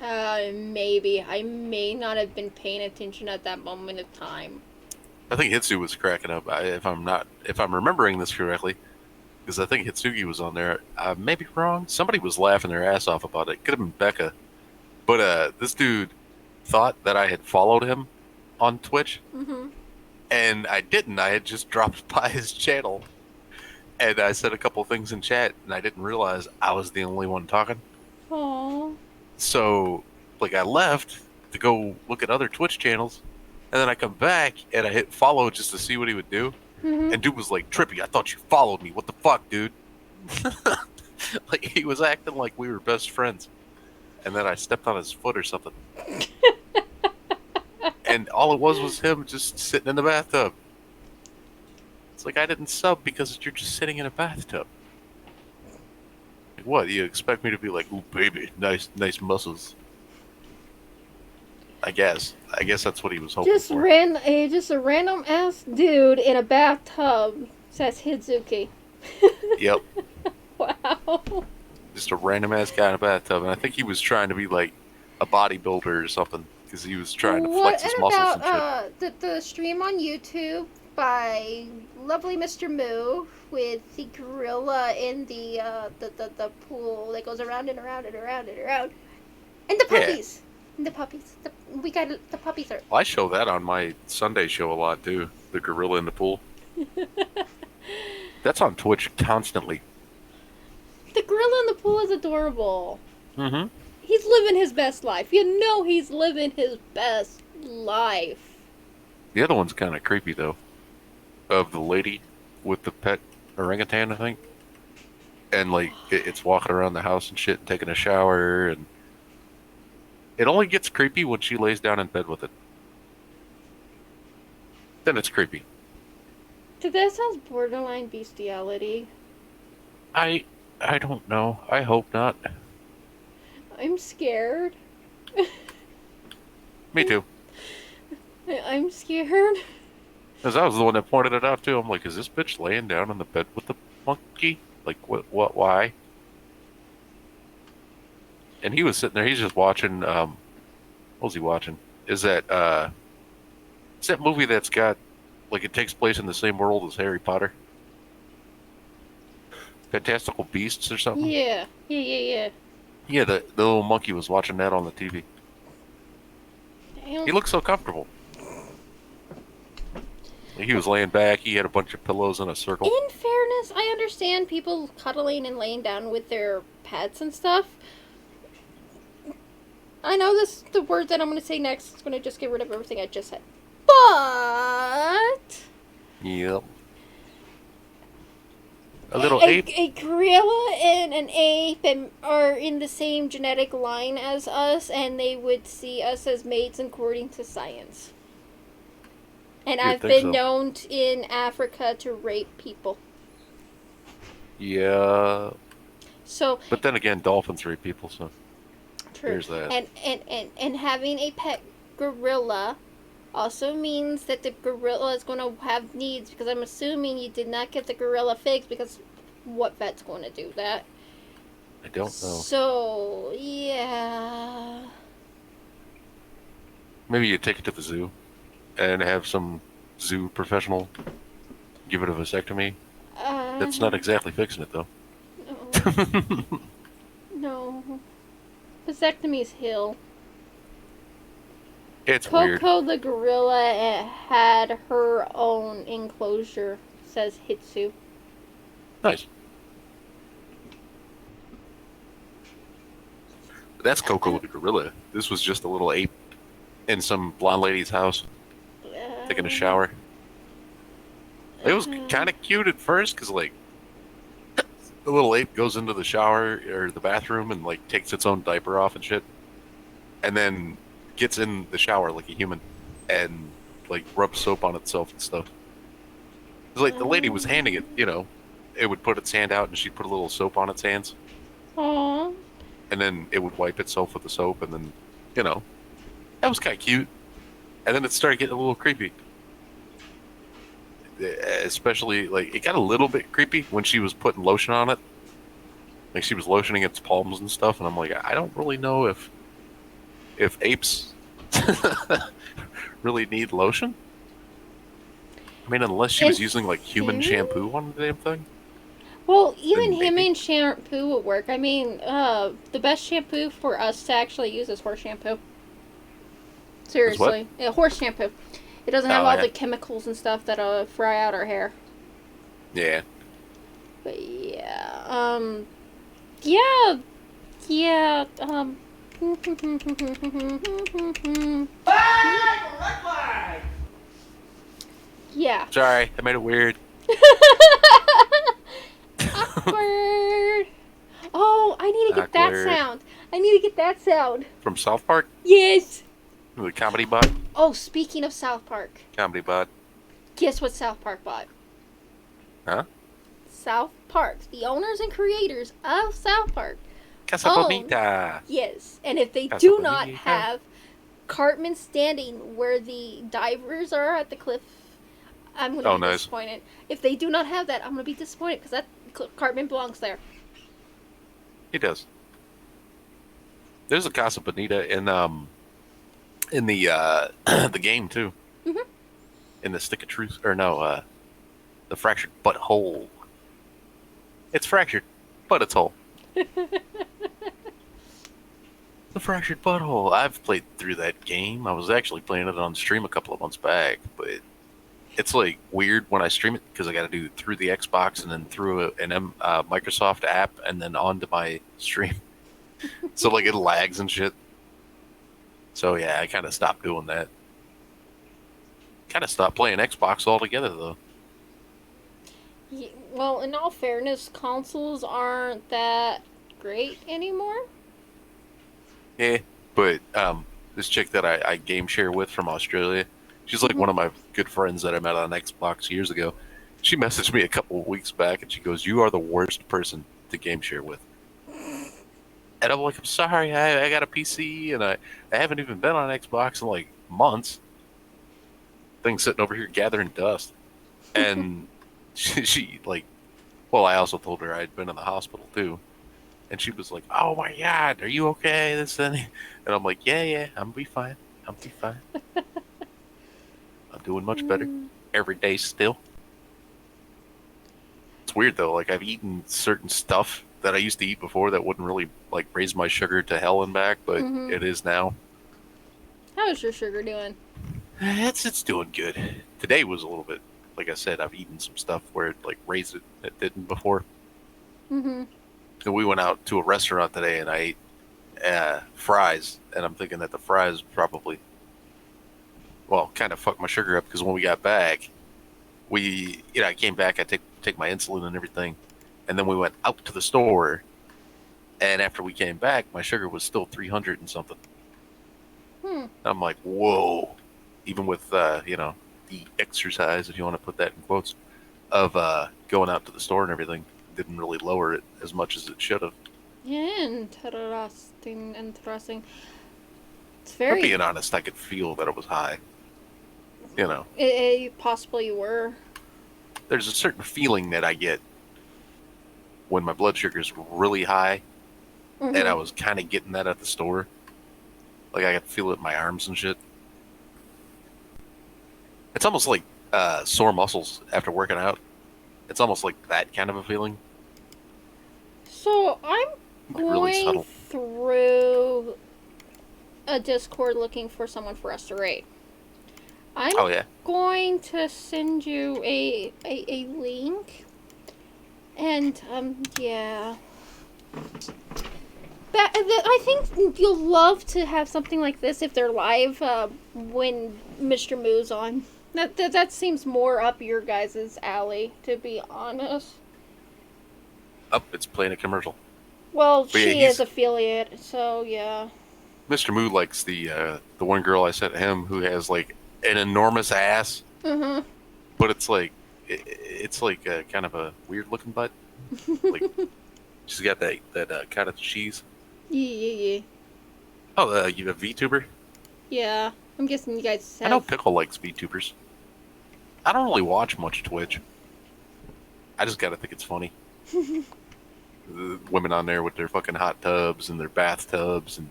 Maybe. I may not have been paying attention at that moment of time. I think Hitsu was cracking up. If I'm remembering this correctly, because I think Hitsugi was on there. I may be wrong. Somebody was laughing their ass off about it. Could have been Becca, but this dude thought that I had followed him on Twitch, Mm-hmm. and I didn't. I had just dropped by his channel, and I said a couple things in chat, and I didn't realize I was the only one talking. Aww. So, like, I left to go look at other Twitch channels, and then I come back and I hit follow just to see what he would do. Mm-hmm. And dude was like, "Trippy, I thought you followed me. What the fuck, dude?" Like, he was acting like we were best friends. And then I stepped on his foot or something. And all it was him just sitting in the bathtub. It's like, I didn't sub because you're just sitting in a bathtub. Like, what? You expect me to be like, "Ooh, baby, nice muscles"? I guess that's what he was hoping Just for. just a random ass dude in a bathtub, says Hizuki. Yep. Wow. Just a random ass guy in a bathtub, and I think he was trying to be like a bodybuilder or something because he was trying to flex his muscles and shit. The stream on YouTube by lovely Mr. Moo with the gorilla in the pool that goes around and around and around and around, and the Yeah. puppies, and the puppies. We got the puppies are. Well, I show that on my Sunday show a lot too. The gorilla in the pool. That's on Twitch constantly. The gorilla in the pool is adorable. Mm-hmm. He's living his best life. You know he's living his best life. The other one's kind of creepy though. Of the lady with the pet orangutan, I think. And like it's walking around the house and shit, and taking a shower, and it only gets creepy when she lays down in bed with it. Then it's creepy. Dude, that sounds borderline bestiality. I don't know. I hope not. I'm scared. Me too. I'm scared. Because I was the one that pointed it out too. I'm like, is this bitch laying down in the bed with the monkey? Like, what, why? And he was sitting there, he's just watching, what was he watching? It's that movie that's got, like, it takes place in the same world as Harry Potter. Fantastical Beasts or something? Yeah. Yeah, the little monkey was watching that on the TV. Damn. He looked so comfortable. He was laying back, he had a bunch of pillows in a circle. In fairness, I understand people cuddling and laying down with their pets and stuff. I know the word that I'm going to say next is going to just get rid of everything I just said. But Yep. A little ape. a gorilla and an ape are in the same genetic line as us, and they would see us as mates according to science. And You'd I've think been so. known in Africa to rape people. Yeah. So But then again, dolphins rape people, so true. there's that. And having a pet gorilla also means that the gorilla is going to have needs, because I'm assuming you did not get the gorilla fixed, because what vet's going to do that? I don't know. So, yeah. Maybe you take it to the zoo and have some zoo professional give it a vasectomy. That's not exactly fixing it, though. No. No. Vasectomy's hill. It's weird. Coco the gorilla had her own enclosure, says Hitsu. Nice. That's Coco the gorilla. This was just a little ape in some blonde lady's house taking a shower. It was kind of cute at first because, like, the little ape goes into the shower or the bathroom and, like, takes its own diaper off and shit. And then gets in the shower like a human and, like, rubs soap on itself and stuff. It's like the lady was handing it, you know. It would put its hand out and she'd put a little soap on its hands. Aww. And then it would wipe itself with the soap and then, you know. That was kind of cute. And then it started getting a little creepy. Especially, like, it got a little bit creepy when she was putting lotion on it. Like, she was lotioning its palms and stuff, and I'm like, I don't really know if if apes really need lotion. I mean, unless she was In using like human theory? shampoo on the damn thing, Well, even then maybe. human shampoo would work. I mean, the best shampoo for us to actually use is horse shampoo. Is what? Seriously. Yeah, horse shampoo. It doesn't have Oh all yeah, the chemicals and stuff that fry out our hair. yeah. But yeah, yeah, yeah, yeah. Sorry, I made it weird. Awkward. Oh, I need to get that Awkward. sound. I need to get that sound. From South Park, Yes. the comedy bot. Oh, speaking of South Park, Comedy bot. guess what South Park bought? Huh? South Park, the owners and creators of South Park. Casa Oh. Bonita. Yes, and if they Casa do not Bonita. have Cartman standing where the divers are at the cliff, I'm going to Oh, be nice. disappointed. If they do not have that, I'm going to be disappointed because that Cartman belongs there. He does. There's a Casa Bonita in the the game too. Mhm. In the Stick of Truth, or no, the Fractured Butthole. It's fractured, but it's whole. The Fractured Butthole. I've played through that game. I was actually playing it on stream a couple of months back, but it's like weird when I stream it because I got to do it through the Xbox and then through an Microsoft app and then onto my stream. So like it lags and shit. So yeah, I kind of stopped doing that. Kind of stopped playing Xbox altogether though. Well, in all fairness, consoles aren't that great anymore. Yeah, but this chick that I game share with from Australia, she's like Mhm. one of my good friends that I met on Xbox years ago. She messaged me a couple of weeks back and she goes, "You are the worst person to game share with." And I'm like, "I'm sorry, I got a PC and I haven't even been on Xbox in like months. Thing sitting over here gathering dust." And she like, well, I also told her I'd been in the hospital too. And she was like, "Oh my God, are you okay? This and," and I'm like, "Yeah, I'm be fine. I'm be fine. I'm doing much better every day still." It's weird though. Like I've eaten certain stuff that I used to eat before that wouldn't really like raise my sugar to hell and back, but Mhm. it is now. How is your sugar doing? It's doing good. Today was a little bit, like I said, I've eaten some stuff where it like raised it. It didn't before. Mm-hmm. And we went out to a restaurant today and I ate fries, and I'm thinking that the fries probably, well, kind of fucked my sugar up because when we got back, I came back, I take my insulin and everything, and then we went out to the store, and after we came back, my sugar was still 300 and something. Hmm. I'm like, whoa, even with the exercise, if you want to put that in quotes, of going out to the store and everything, didn't really lower it as much as it should have. Interesting. It's But very. being honest, I could feel that it was high. You know, Possibly you were. there's a certain feeling that I get when my blood sugar is really high, Mhm. and I was kind of getting that at the store. Like I could feel it in my arms and shit. It's almost like sore muscles after working out. It's almost like that kind of a feeling. So I'm Like really going subtle. through a Discord looking for someone for us to rate. I'm Oh yeah. going to send you a link, and yeah. I think you'll love to have something like this if they're live when Mr. Moo's on. That seems more up your guys' alley, to be honest. Up, it's playing a commercial. Well, But yeah, she he's- is affiliate, so yeah. Mr. Moo likes the one girl I sent him who has like an enormous ass, Mm-hmm. but it's like it's like a kind of a weird looking butt. Like she's got that kind of cheese. Yeah. Oh, you a VTuber? Yeah. I'm guessing you guys I know have. Pickle likes VTubers. I don't really watch much Twitch. I just gotta think it's funny. The women on there with their fucking hot tubs and their bathtubs and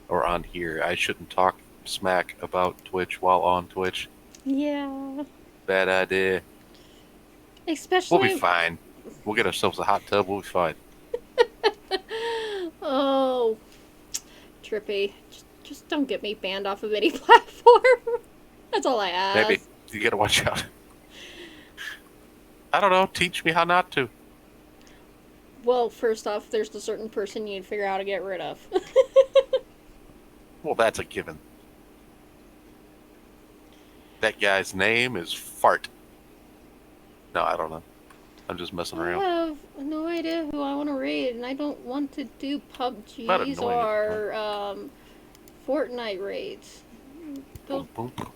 or on here. I shouldn't talk smack about Twitch while on Twitch. Yeah. Bad idea. Especially. We'll be fine. We'll get ourselves a hot tub. We'll be fine. Oh, Trippy. Just don't get me banned off of any platform. That's all I ask. Maybe. You gotta watch out. I don't know. Teach me how not to. Well, first off, there's a certain person you need to figure out how to get rid of. Well, that's a given. That guy's name is Fart. No, I don't know. I'm just messing I around. have no idea who I want to raid, and I don't want to do Not PUBGs annoying. or Fortnite raids. Those, Boom, boom.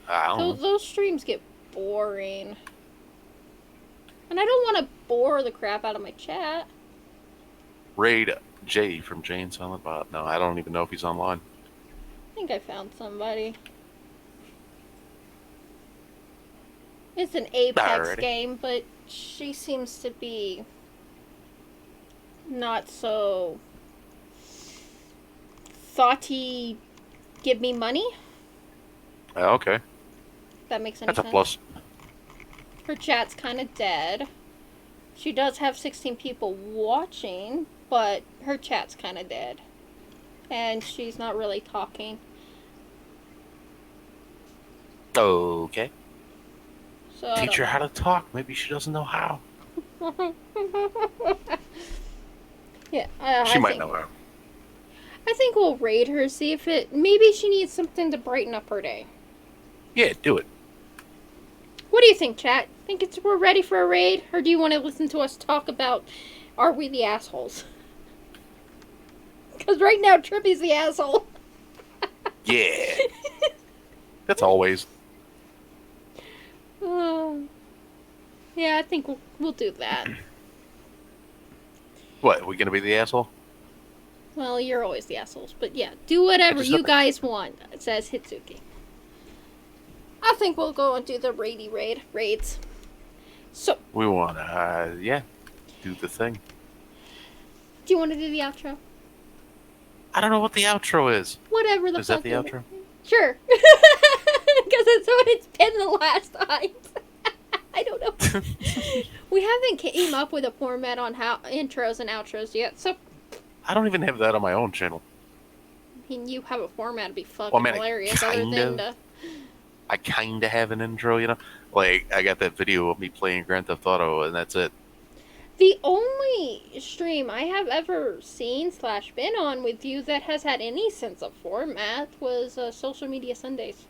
I don't know. those streams get boring. And I don't want to bore the crap out of my chat. Raid Jay from Jay and Silent Bob. No, I don't even know if he's online. I think I found somebody. It's an Apex Alrighty. game, but she seems to be not so thoughty. Give me money. Okay. If that makes any That's a sense. plus. Her chat's kind of dead. She does have 16 people watching, but her chat's kind of dead. And she's not really talking. Okay. So I Teach her how to talk. Maybe she doesn't know how. don't- Yeah, She I might think, know how. I think we'll raid her, see if it. Maybe she needs something to brighten up her day. Yeah, do it. What do you think, chat? Think we're ready for a raid, or do you want to listen to us talk about are we the assholes? Because right now Trippy's the asshole. Yeah. That's always. Yeah, I think we'll do that. What? We gonna be the asshole? Well, you're always the assholes, but yeah, do whatever just you said that. guys want, says Hitsuki. I think we'll go and do the raids. So, We wanna, yeah, do the thing. do you want to do the outro? I don't know what the outro is. Whatever the Is fuck. that the outro? Sure. Because that's what it's been the last time. I don't know. We haven't came up with a format on how intros and outros yet, so I don't even have that on my own channel. I mean, you have a format to be fucking Well, I mean, hilarious. Other kind than of. to, I kinda have an intro, you know? Like, I got that video of me playing Grand Theft Auto, and that's it. the only stream I have ever seen / been on with you that has had any sense of format was Social Media Sundays.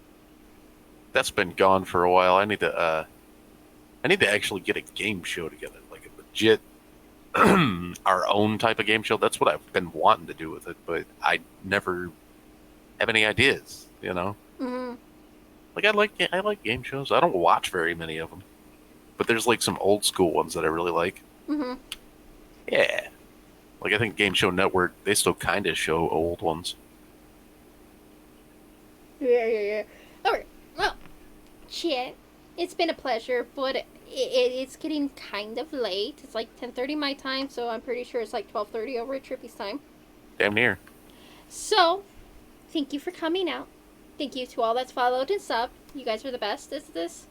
That's been gone for a while. I need to actually get a game show together, like a legit, our own type of game show. That's what I've been wanting to do with it, but I never have any ideas, you know? Mm-hmm. Like, I like game shows. I don't watch very many of them, but there's like some old school ones that I really like. Mm-hmm. Yeah. Like, I think Game Show Network, they still kind of show old ones. Yeah. Alright, well, chat, it's been a pleasure, but it's getting kind of late. It's like 10:30 my time, so I'm pretty sure it's like 12:30 over at Trippy's time. Damn near. So, thank you for coming out. Thank you to all that's followed and subbed. You guys are the best. This.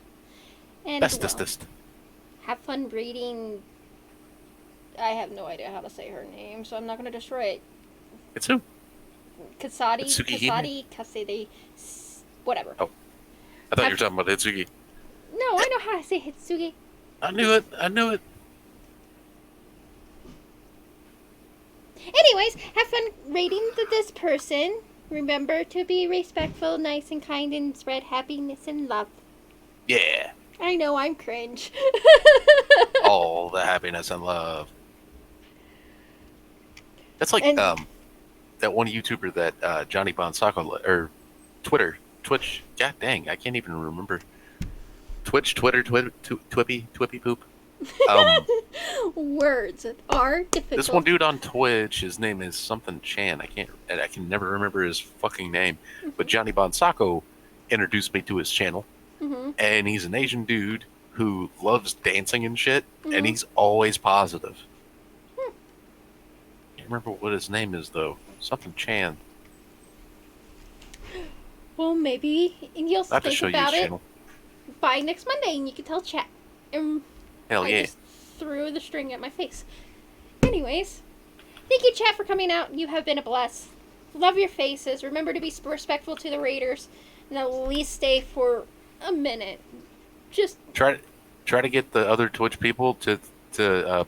And Bestest. have fun reading. I have no idea how to say her name, so I'm not going to destroy it. It's who? Kasadi, whatever. Oh. I thought you were talking about Hitsugi. No, I know how to say Hitsugi. I knew it. Anyways, have fun rating this person. Remember to be respectful, nice and kind, and spread happiness and love. Yeah. I know I'm cringe. All the happiness and love. That's like And- that one YouTuber that Johnny Bonsako or Twitch. God dang, I can't even remember. Twitter, Twippy poop. Words are difficult. This one dude on Twitch, his name is something Chan. I can never remember his fucking name. But Johnny Bonsako introduced me to his channel, Mm-hmm. and he's an Asian dude who loves dancing and shit, Mhm. and he's always positive. Can't remember what his name is though. Something Chan. Well, maybe you'll I have to think show you about his it channel. by next Monday, and you can tell chat. And Hell I yeah. just threw the string at my face. Anyways, thank you, chat, for coming out. You have been a bless. Love your faces. Remember to be respectful to the Raiders, and at least stay for a minute. Just Try to get the other Twitch people to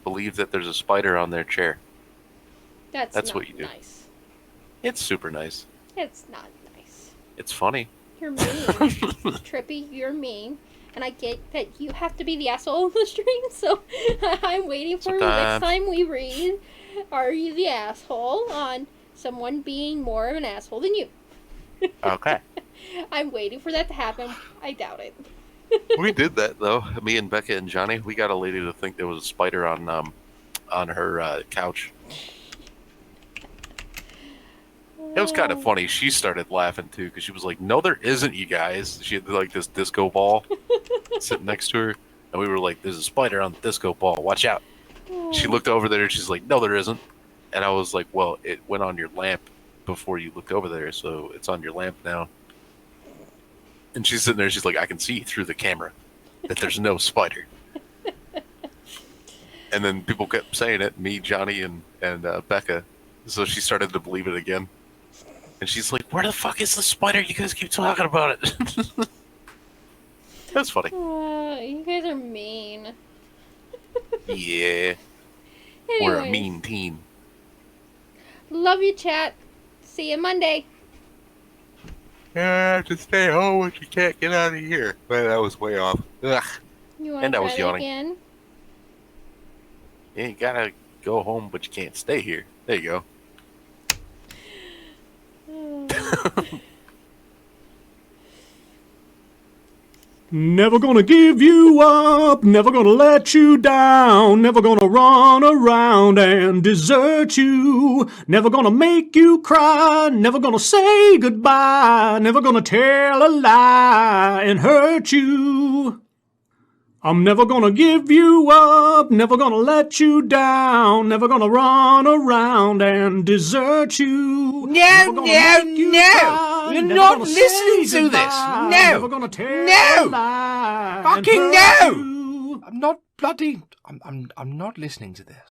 believe that there's a spider on their chair. that's That's not what you do. nice. It's super nice. It's not nice. It's funny. You're mean. Trippy, you're mean. And I get that you have to be the asshole in the stream, so I'm waiting for next Sometimes. time we read Are You the Asshole on someone being more of an asshole than you. Okay. I'm waiting for that to happen. I doubt it. We did that though. Me and Becca and Johnny, we got a lady to think there was a spider on her couch. It was kind of funny. She started laughing too because she was like, "No, there isn't, you guys." She had like this disco ball sitting next to her, and we were like, "There's a spider on the disco ball. Watch out!" She looked over there, and she's like, "No, there isn't." And I was like, "Well, it went on your lamp before you looked over there, so it's on your lamp now." And she's sitting there. She's like, "I can see through the camera that there's no spider." And then people kept saying it. Me, Johnny, and Becca. So she started to believe it again. And she's like, "Where the fuck is the spider? You guys keep talking about it." That's funny. You guys are mean. Yeah. We're a Anyways, mean team. love you, chat. See you Monday. Yeah, I have to stay home if you can't get out of here. Man, that was way off. Ugh. You want And to I try was that yawning. again? Yeah, you gotta go home, but you can't stay here. There you go. Never gonna give you up, never gonna let you down, never gonna run around and desert you, never gonna make you cry, never gonna say goodbye, never gonna tell a lie and hurt you. I'm never gonna give you up, never gonna let you down, never gonna run around and desert you. No, Never gonna no, make you no. cry, You're never not gonna listening say to this. goodbye, No. Never gonna tell No. a lie and Fucking hurt no. you. I'm not bloody. I'm not listening to this.